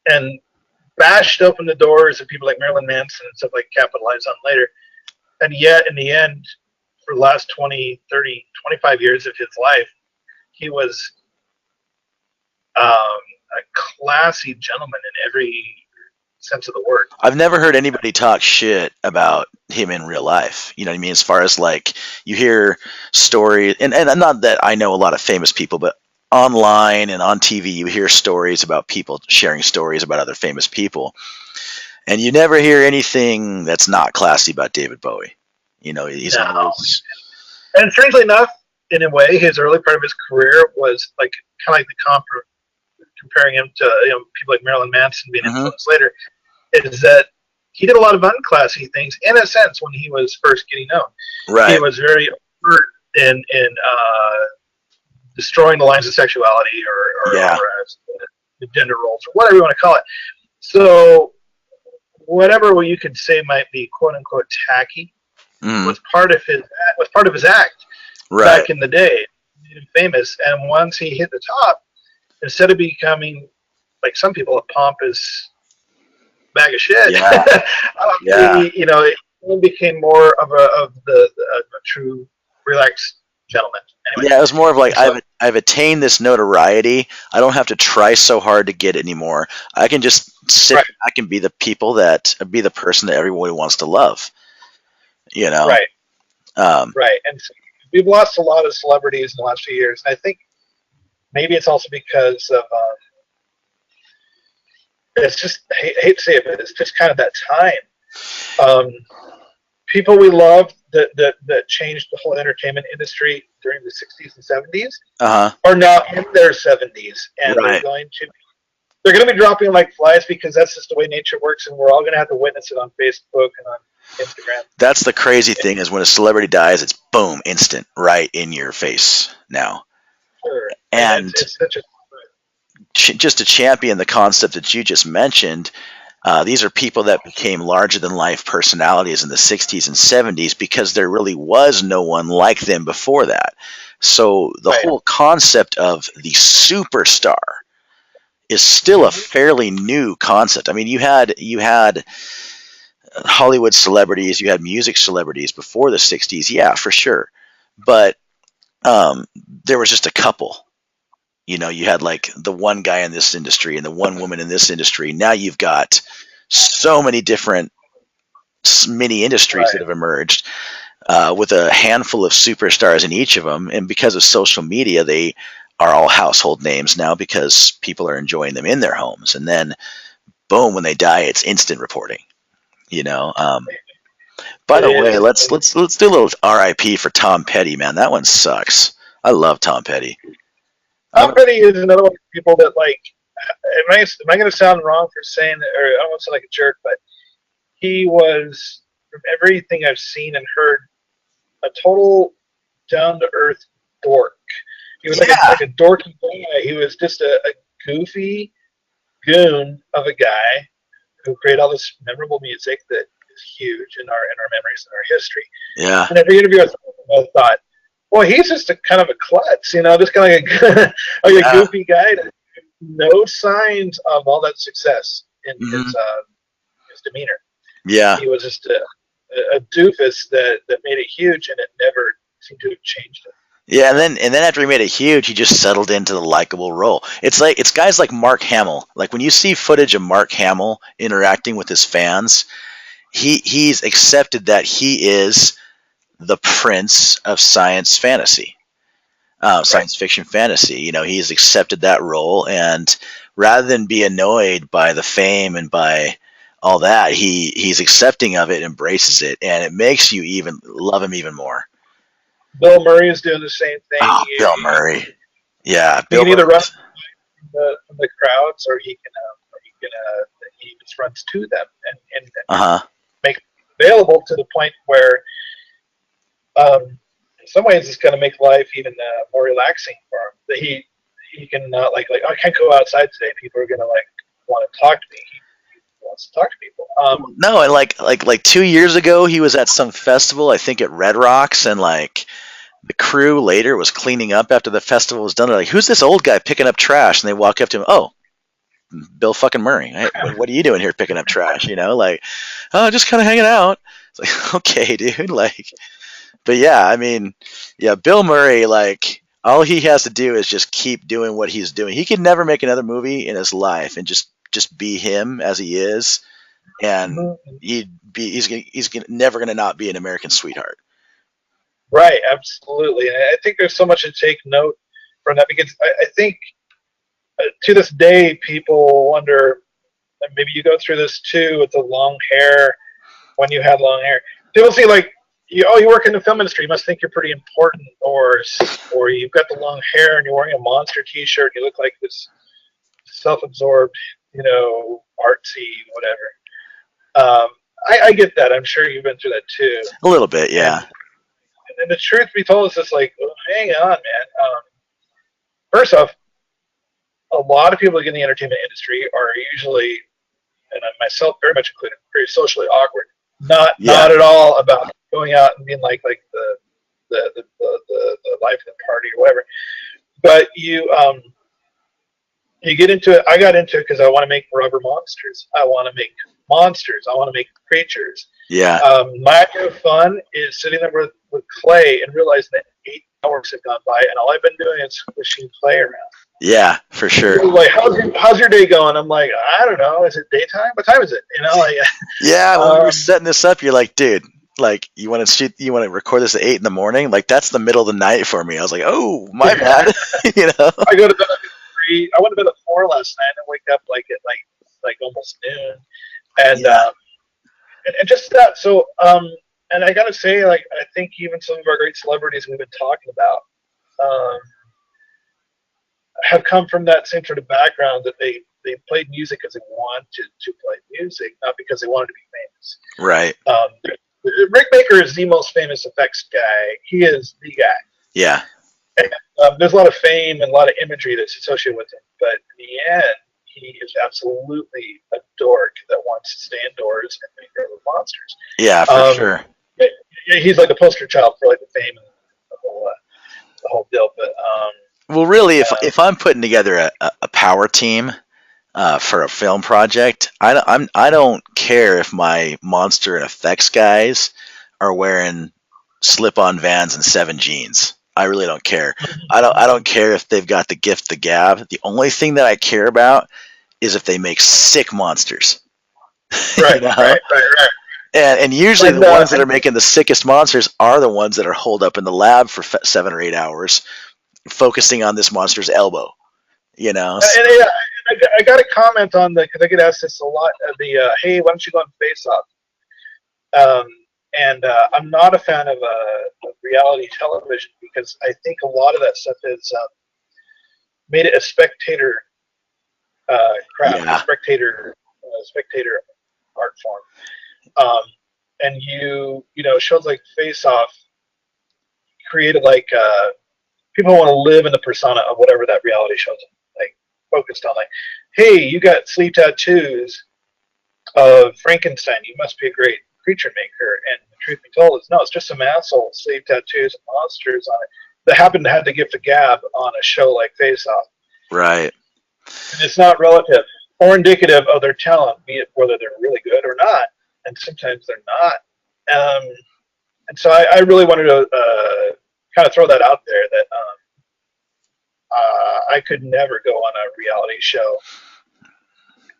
and bashed open the doors of people like Marilyn Manson and stuff like capitalized on later. And yet, in the end, for the last 20, 30, 25 years of his life, he was a classy gentleman in every sense of the word. I've never heard anybody talk shit about him in real life. You know what I mean? As far as like you hear stories, and not that I know a lot of famous people, but online and on TV, you hear stories about people sharing stories about other famous people. And you never hear anything that's not classy about David Bowie. You know, he's always. And strangely enough, in a way, his early part of his career was like kind of like comparing him to people like Marilyn Manson being influenced later, is that he did a lot of unclassy things in a sense when he was first getting known. Right. He was very overt in destroying the lines of sexuality or the gender roles or whatever you want to call it. So whatever you could say might be quote unquote tacky was part of his act back in the day. Made him famous, and once he hit the top, instead of becoming like some people a pompous bag of shit, it became more of a true relaxed gentleman. Anyway. Yeah, it was more of like I've attained this notoriety. I don't have to try so hard to get it anymore. I can just sit back and be the person that everybody wants to love. You know, right. And so we've lost a lot of celebrities in the last few years, and I think maybe it's also because of it's just I hate to say it, but it's just kind of that time. People we loved that changed the whole entertainment industry during the 60s and 70s are now in their 70s, and they're going to be dropping like flies because that's just the way nature works, and we're all going to have to witness it on Facebook and on Instagram. That's the crazy thing is when a celebrity dies, it's boom, instant, right in your face now. Sure. And it's such a just to champion the concept that you just mentioned, these are people that became larger than life personalities in the 60s and 70s because there really was no one like them before that. So the whole concept of the superstar is still a fairly new concept. I mean, you had Hollywood celebrities, you had music celebrities before the 60s, yeah, for sure. But there was just a couple. You know, you had like the one guy in this industry and the one woman in this industry. Now you've got so many different mini industries that have emerged with a handful of superstars in each of them. And because of social media, they are all household names now because people are enjoying them in their homes. And then, boom, when they die, it's instant reporting. You know. By the way, let's do a little R.I.P. for Tom Petty, man. That one sucks. I love Tom Petty. Tom Petty is another one of the people that, like, am I going to sound wrong for saying that, or I don't want to sound like a jerk, but he was, from everything I've seen and heard, a total down-to-earth dork. He was like a dorky guy. He was just a goofy goon of a guy who created all this memorable music that is huge in our memories and our history. Yeah. And every interview I thought, boy, he's just a kind of a klutz, you know, just kind of like a goofy guy. No signs of all that success in his demeanor. Yeah, he was just a doofus that made it huge, and it never seemed to have changed it. Yeah, and then after he made it huge, he just settled into the likable role. It's guys like Mark Hamill. Like when you see footage of Mark Hamill interacting with his fans, he's accepted that he is the prince of science fantasy, science fiction fantasy. You know, he's accepted that role, and rather than be annoyed by the fame and by all that, he's accepting of it, embraces it, and it makes you even love him even more. Bill Murray is doing the same thing. Oh, Bill Murray. Yeah, Bill Murray. He can either run from the crowds, or he just runs to them and make it available to the point where, in some ways, it's going to make life even more relaxing for him. That he can not like I can't go outside today. People are going to want to talk to me. He wants to talk to people. No, and like 2 years ago, he was at some festival, I think at Red Rocks, and like the crew later was cleaning up after the festival was done. They're like, "Who's this old guy picking up trash?" And they walk up to him. "Oh, Bill fucking Murray. Hey, what are you doing here picking up trash? Like, oh, just kind of hanging out. It's like, okay, dude. Like, but yeah, I mean, yeah, Bill Murray, like, all he has to do is just keep doing what he's doing. He could never make another movie in his life and just be him as he is, and he's never gonna not be an American sweetheart. Right, absolutely. And I think there's so much to take note from that because I think to this day people wonder, and maybe you go through this too with the long hair when you had long hair. People see like, you work in the film industry, you must think you're pretty important, or you've got the long hair and you're wearing a Monster T-shirt, you look like this self-absorbed, artsy, whatever. I get that. I'm sure you've been through that too. A little bit, yeah. And the truth be told is just like, hang on, man. First off, a lot of people that get in the entertainment industry are usually, and myself very much included, very socially awkward. Not at all about going out and being like the life of the party or whatever. But you get into it. I got into it because I want to make rubber monsters. I want to make monsters. I want to make creatures. Yeah. My idea of fun is sitting there with clay and realizing that 8 hours have gone by and all I've been doing is squishing clay around. Yeah, for sure. People are like, how's your day going? I'm like, I don't know. Is it daytime? What time is it? Like, yeah. When we were setting this up, you're like, dude, like, you want to record this at 8 a.m? Like, that's the middle of the night for me. I was like, oh, my bad. I go to bed at 3. I went to bed at 4 last night and wake up like at like almost noon, and just that. So, and I gotta say, like, I think even some of our great celebrities we've been talking about have come from that same sort of background that they played music because they wanted to play music, not because they wanted to be famous. Right. Rick Baker is the most famous effects guy. He is the guy. Yeah. And, there's a lot of fame and a lot of imagery that's associated with him, but in the end, he is absolutely a dork that wants to stay indoors and make their little monsters. Yeah, for sure. He's like the poster child for like the fame and the whole deal. But well, really, if I'm putting together a power team for a film project, I don't care if my monster and effects guys are wearing slip-on Vans and 7 jeans. I really don't care. I don't care if they've got the gift, the gab. The only thing that I care about is if they make sick monsters. Right, right. And usually the ones that are making the sickest monsters are the ones that are holed up in the lab for 7 or 8 hours, focusing on this monster's elbow. And I got a comment on because I get asked this a lot. Hey, why don't you go on Face Off? And I'm not a fan of reality television because I think a lot of that stuff is made it a spectator craft, a spectator art form. And shows like Face Off created like people want to live in the persona of whatever that reality show's like focused on. Like, hey, you got sleeve tattoos of Frankenstein. You must be a great creature maker. And the truth be told is no, it's just some asshole sleeve tattoos and monsters on it that happen to have the gift of gab on a show like Face Off. Right. And it's not relative or indicative of their talent, be it whether they're really good or not. And sometimes they're not. And so I really wanted to kind of throw that out there that I could never go on a reality show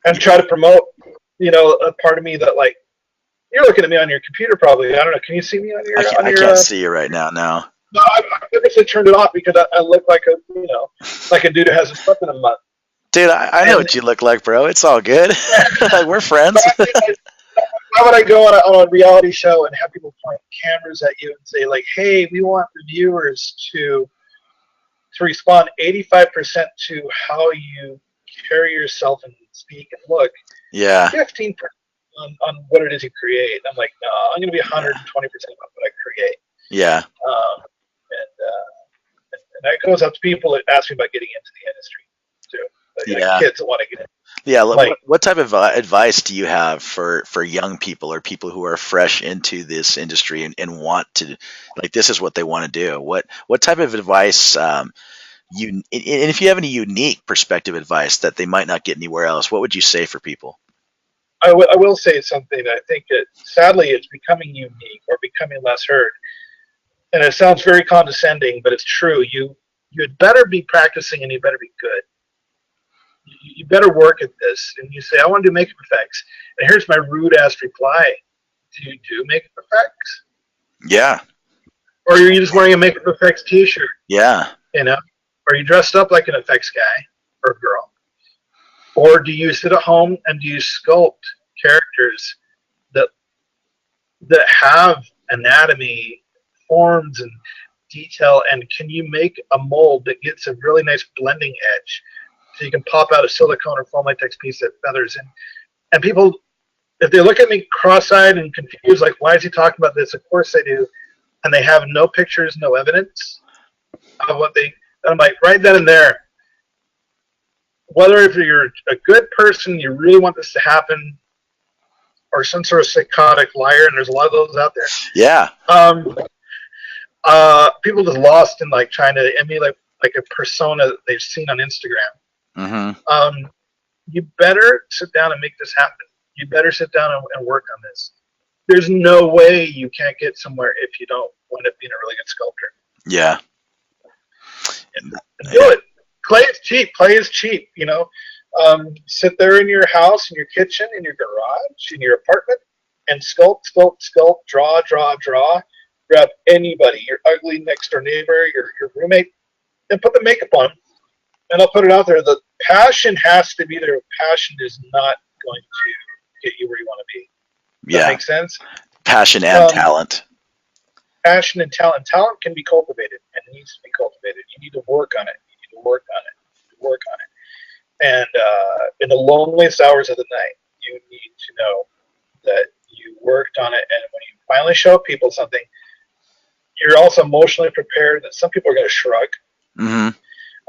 and try to promote, a part of me that, like, you're looking at me on your computer probably. I don't know. Can you see me on your? I can't see you right now. No. No, I obviously turned it off because I look like a dude who hasn't slept in a month. Dude, I know what you look like, bro. It's all good. We're friends. Why would I go on a reality show and have people point cameras at you and say, like, hey, we want the viewers to respond 85% to how you carry yourself and speak and look. Yeah. 15% on what it is you create. I'm like, no, I'm going to be 120% about what I create. Yeah. And that goes up to people that ask me about getting into the industry too. Like kids that want to get in. Yeah. What type of advice do you have for young people or people who are fresh into this industry and want to, like, this is what they want to do? What type of advice and if you have any unique perspective advice that they might not get anywhere else, what would you say for people? I will say something that I think that sadly it's becoming unique or becoming less heard. And it sounds very condescending, but it's true. You'd better be practicing and you better be good. You better work at this. And you say, I want to do makeup effects. And here's my rude ass reply. Do you do makeup effects? Yeah. Or are you just wearing a makeup effects t-shirt? Yeah. You know? Are you dressed up like an effects guy or girl? Or do you sit at home and do you sculpt characters that have anatomy, forms, and detail? And can you make a mold that gets a really nice blending edge so you can pop out a silicone or foam latex piece that feathers in? And people, if they look at me cross-eyed and confused, like, why is he talking about this? Of course they do. And they have no pictures, no evidence of what they. I'm like, right then and there. Whether if you're a good person, you really want this to happen, or some sort of psychotic liar, and there's a lot of those out there. Yeah. People just lost in like trying to emulate like a persona that they've seen on Instagram. Mm-hmm. You better sit down and make this happen. You better sit down and work on this. There's no way you can't get somewhere if you don't wind up being a really good sculptor. Yeah. Do it. Clay is cheap. Clay is cheap, you know. Sit there in your house, in your kitchen, in your garage, in your apartment, and sculpt, sculpt, sculpt, draw, draw, draw. Grab anybody, your ugly next door neighbor, your roommate, and put the makeup on. And I'll put it out there. The passion has to be there. Passion is not going to get you where you want to be. Does that make sense? Passion and talent. Passion and talent. Talent can be cultivated and needs to be cultivated. You need to work on it. You need to work on it. You need to work on it. And in the loneliest hours of the night, you need to know that you worked on it. And when you finally show people something, you're also emotionally prepared that some people are going to shrug. Mm-hmm.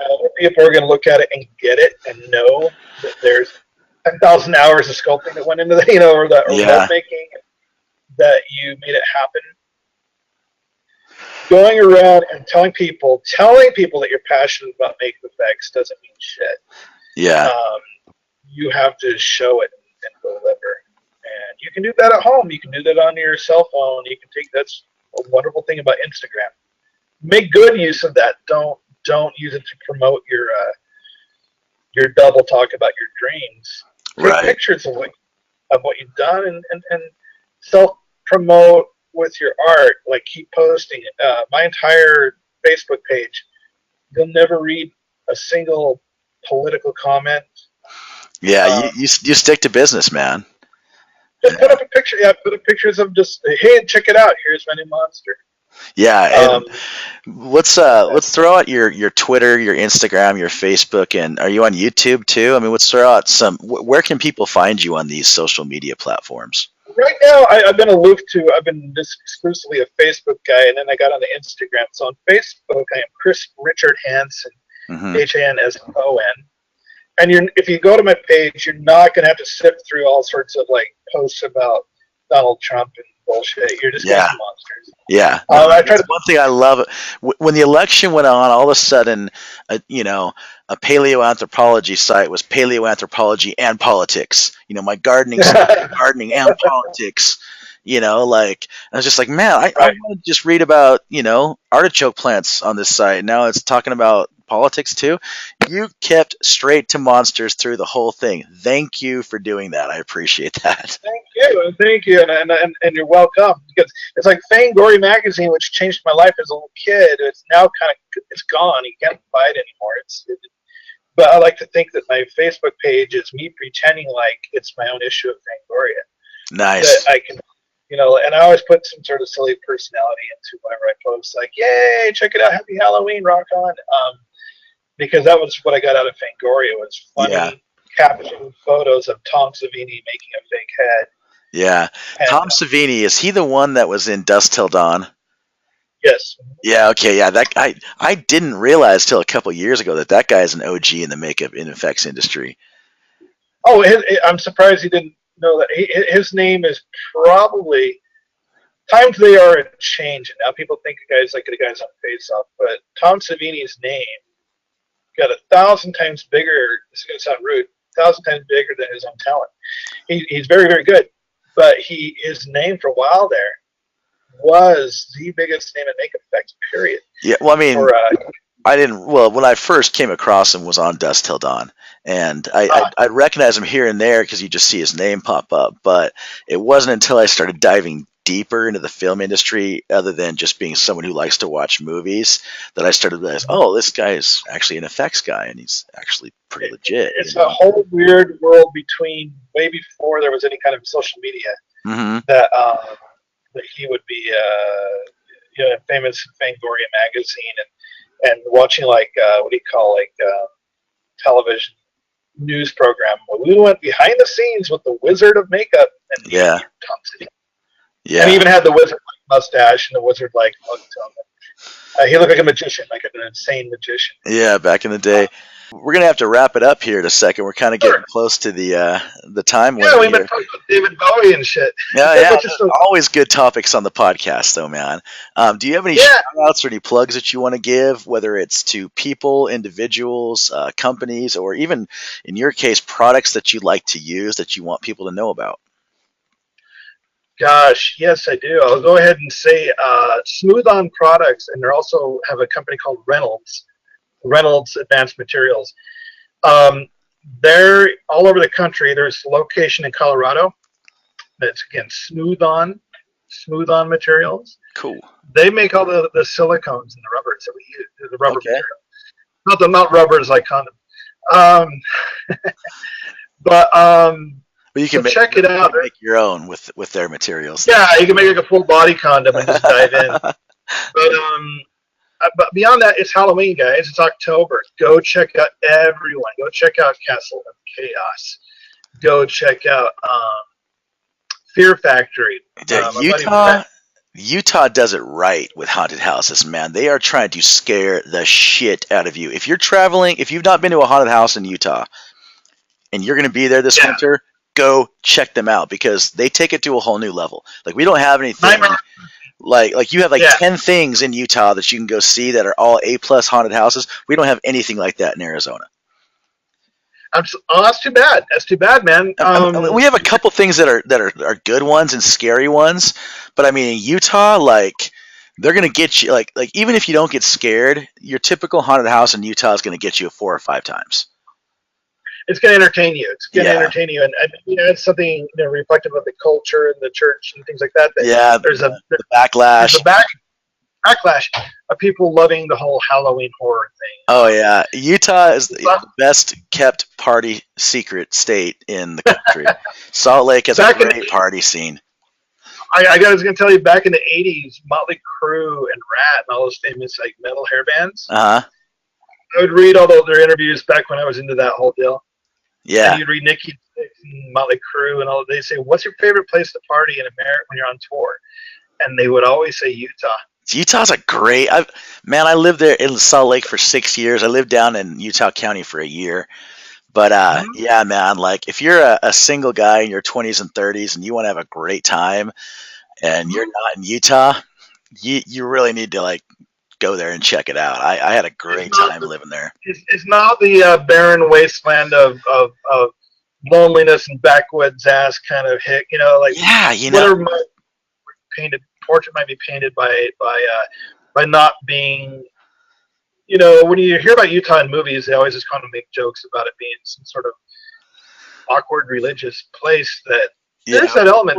Other people are going to look at it and get it and know that there's 10,000 hours of sculpting that went into the, or mold making, that you made it happen. Going around and telling people that you're passionate about makeup effects doesn't mean shit. Yeah. You have to show it and deliver. And you can do that at home. You can do that on your cell phone. You can that's a wonderful thing about Instagram. Make good use of that. Don't use it to promote your double talk about your dreams. Take pictures of what you've done and self promote with your art. Like, keep posting it. My entire Facebook page, you'll never read a single political comment. Yeah, you stick to business, man. Just put up a picture. Yeah, put up pictures of just, hey, check it out. Here's my new monster. Yeah, and let's throw out your Twitter, your Instagram, your Facebook, and are you on YouTube too? I mean, let's throw out some. Where can people find you on these social media platforms? Right now, I've been just exclusively a Facebook guy, and then I got on the Instagram. So on Facebook, I am Chris Richard Hanson, Hanson. And if you go to my page, you're not going to have to sift through all sorts of like posts about Donald Trump and bullshit. You're just getting monsters. Yeah. That's one thing I love. When the election went on, all of a sudden, a paleoanthropology site was paleoanthropology and politics. My gardening site, gardening and politics. Like, I was just like, man, I want to just read about, artichoke plants on this site. Now it's talking about politics too. You kept straight to monsters through the whole thing. Thank you for doing that. I appreciate that. Thank you, and you're welcome. Because it's like Fangoria magazine, which changed my life as a little kid. It's now it's gone. You can't buy it anymore. But I like to think that my Facebook page is me pretending like it's my own issue of Fangoria. Nice. That I can. And I always put some sort of silly personality into whatever I post, like, yay, check it out, happy Halloween, rock on. Because that was what I got out of Fangoria, was funny captioned photos of Tom Savini making a fake head. Yeah. And, Tom Savini, is he the one that was in Dusk Till Dawn? Yes. Yeah, okay, yeah. That I didn't realize till a couple years ago that guy is an OG in the makeup and effects industry. Oh, I'm surprised he didn't know that. His name is probably, times they are a change. Now people think the guy's on Face Off, but Tom Savini's name got 1,000 times bigger. This is going to sound rude. 1,000 times bigger than his own talent. He's very, very good. But his name for a while there was the biggest name in makeup effects, period. Yeah, well, I mean, For I didn't. Well, when I first came across him was on Dusk Till Dawn, and I recognize him here and there because you just see his name pop up. But it wasn't until I started diving deeper into the film industry, other than just being someone who likes to watch movies, that I started to realize, oh, this guy is actually an effects guy, and he's actually pretty legit. It's a whole weird world between way before there was any kind of social media Mm-hmm. that he would be famous in Fangoria magazine and watching like what do you call television news program where we went behind the scenes with the Wizard of Makeup and Yeah. Tom City. Yeah. And he even had the wizard like mustache and the wizard like mug tone. He looked like a magician, like an insane magician. Yeah, back in the day. We're gonna have to wrap it up here in a second. We're kind of getting close to the time limit. Yeah, we've been here. talking about David Bowie and shit. Yeah. Always good topics on the podcast, though, man. Do you have any shout outs or any plugs that you want to give, whether it's to people, individuals, companies, or even, in your case, products that you like to use that you want people to know about? Gosh, yes, I do. I'll go ahead and say Smooth On Products, and they also have a company called Reynolds Advanced Materials. They're all over the country. There's a location in Colorado. That's again Smooth On Materials. Cool. They make all the silicones and the rubbers that we use, the rubber material. Not rubbers like condom. But you can check it out. Make your own with their materials. Yeah, you can make like a full body condom and just dive in. But beyond that, it's Halloween, guys. It's October. Go check out everyone. Go check out Castle of Chaos. Go check out Fear Factory. Utah does it right with haunted houses, man. They are trying to scare the shit out of you. If you're traveling, if you've not been to a haunted house in Utah, and you're going to be there this winter, go check them out because they take it to a whole new level. Like, we don't have anything. Like you have 10 things in Utah that you can go see that are all A+ haunted houses. We don't have anything like that in Arizona. That's too bad. That's too bad, man. We have a couple things that are good ones and scary ones, but I mean, in Utah, like, they're gonna get you like even if you don't get scared, your typical haunted house in Utah is gonna get you 4 or 5 times. It's going to entertain you. It's going to entertain you, and it's something reflective of the culture and the church and things like that. There's the backlash. There's a backlash of people loving the whole Halloween horror thing. Oh yeah, Utah is the best kept party secret state in the country. Salt Lake has a great party scene. I was going to tell you, back in the '80s, Motley Crue and Rat and all those famous like metal hair bands. I would read all their interviews back when I was into that whole deal. Yeah. And you'd read Nikki and Motley Crue and all. They say, "What's your favorite place to party in America when you're on tour?" And they would always say Utah. Utah's a great. I lived there in Salt Lake for 6 years. I lived down in Utah County for a year. But yeah, man, like, if you're a single guy in your 20s and 30s and you want to have a great time, and you're not in Utah, you really need to like go there and check it out. I had a great time living there. It's not the barren wasteland of loneliness and backwoods ass kind of hit. Whatever portrait might be painted by not being. When you hear about Utah in movies, they always just kind of make jokes about it being some sort of awkward religious place. There's that element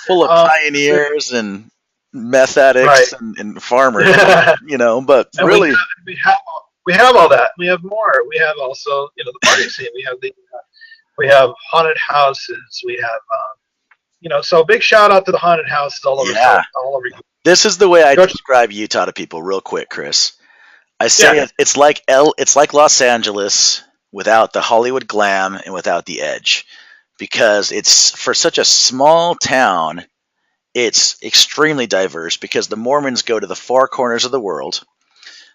full of pioneers and meth addicts and farmers, but and really we have all that. We have more. We have also, the party scene. We have haunted houses. We have, so big shout out to the haunted houses all over. All over. This is the way I describe Utah to people real quick, Chris. I say it's like Los Angeles without the Hollywood glam and without the edge, because it's, for such a small town, it's extremely diverse because the Mormons go to the 4 corners of the world.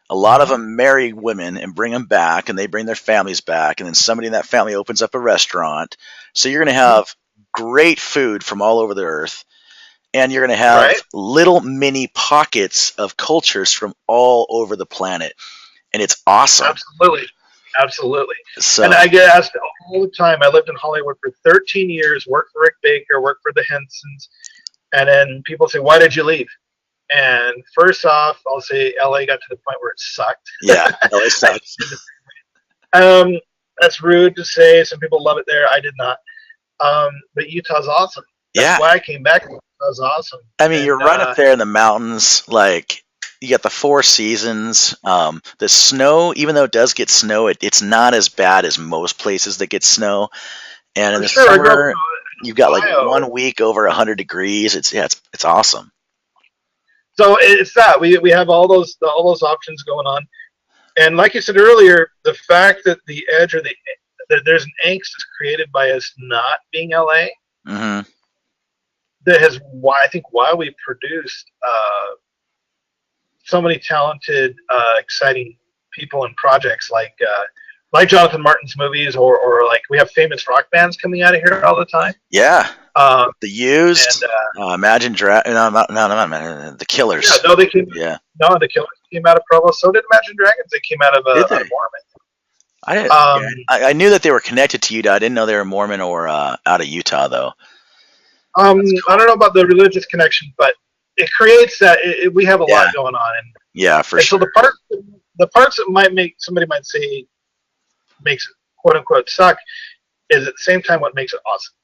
A lot of them marry women and bring them back, and they bring their families back, and then somebody in that family opens up a restaurant. So you're going to have great food from all over the earth, and you're going to have little mini pockets of cultures from all over the planet, and it's awesome. Absolutely. Absolutely. So And I get asked all the time. I lived in Hollywood for 13 years, worked for Rick Baker, worked for the Hensons, and then people say, "Why did you leave?" And first off, I'll say LA got to the point where it sucked. yeah, LA sucks. That's rude to say. Some people love it there. I did not. But Utah's awesome. That's Yeah, why I came back. Utah's awesome. I mean, And you're right up there in the mountains. Like, you got the four seasons. The snow, even though it does get snow, it's not as bad as most places that get snow. And in for the sure, I grew up summer, you've got like Ohio. 1 week over 100 degrees. It's awesome. So it's that we have all those options going on. And like you said earlier, the fact that the edge or that there's an angst that's created by us not being LA Hmm. that has why I think why we produced so many talented, exciting people and projects like Jonathan Martin's movies, or like we have famous rock bands coming out of here all the time. Yeah, Um, the Used, and Imagine no, the yeah, Killers. no, they came. Yeah, No, the Killers came out of Provo. So did Imagine Dragons. They came out of did out they? of Mormon. I didn't. Yeah, I knew that they were connected to Utah. I didn't know they were Mormon or out of Utah though. That's I cool. don't know about the religious connection, but it creates that we have a Yeah, lot going on, yeah, for and so sure. the parts that might make somebody might say makes it quote unquote suck is at the same time what makes it awesome.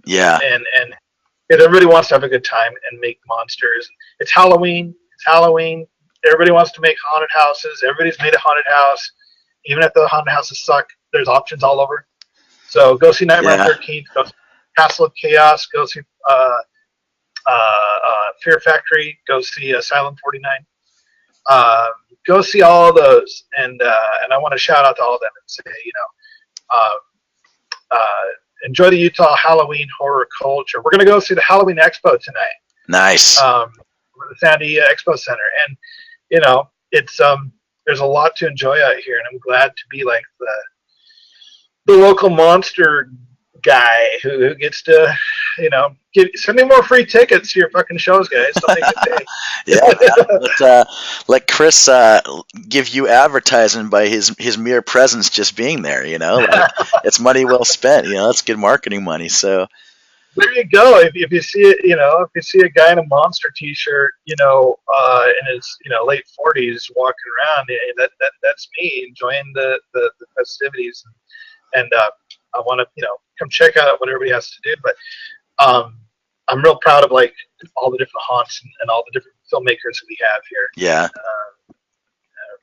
Yeah, And everybody wants to have a good time and make monsters. It's Halloween. It's Halloween. Everybody wants to make haunted houses. Everybody's made a haunted house. Even if the haunted houses suck, there's options all over. So go see Nightmare on yeah, 13th. Go see Castle of Chaos. Go see Fear Factory. Go see Asylum 49. Go see all those, and I want to shout out to all of them and say, enjoy the Utah Halloween horror culture. We're gonna go see the Halloween Expo tonight, nice. at the Sandy Expo Center, and it's there's a lot to enjoy out here, and I'm glad to be like the local monster guy who gets to, send me more free tickets to your fucking shows, guys. Don't make me pay. Yeah, man. Let Chris give you advertising by his mere presence just being there. Like, it's money well spent. That's good marketing money. So There you go. If you see it, if you see a guy in a monster T-shirt, in his late 40s walking around, that's me enjoying the festivities, and I want to come check out what everybody has to do. But I'm real proud of like all the different haunts and all the different filmmakers that we have here. yeah,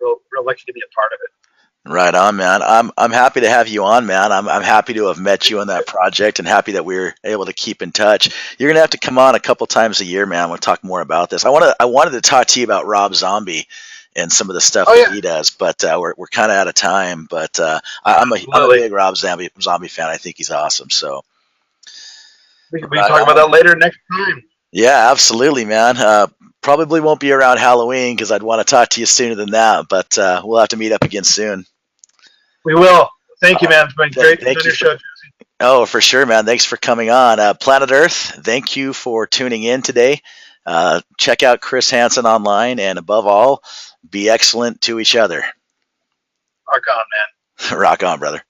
Real lucky to be a part of it. right on, man. I'm happy to have you on, man. I'm happy to have met you on that project, and happy that we were able to keep in touch. You're gonna have to come on a couple times a year, man. We'll talk more about this. I wanted to talk to you about Rob Zombie and some of the stuff Oh that yeah, he does, but we're kind of out of time. But I'm a absolutely. big Rob Zombie fan. I think he's awesome. So We can right talk about on. that later next time. Yeah, absolutely, man. Probably won't be around Halloween because I'd want to talk to you sooner than that. But we'll have to meet up again soon. We will. Thank you, man. It's been great Thank doing you your show. Oh, for sure, man. Thanks for coming on. Planet Earth, thank you for tuning in today. Check out Chris Hanson online, and above all, be excellent to each other. Rock on, man. Rock on, brother.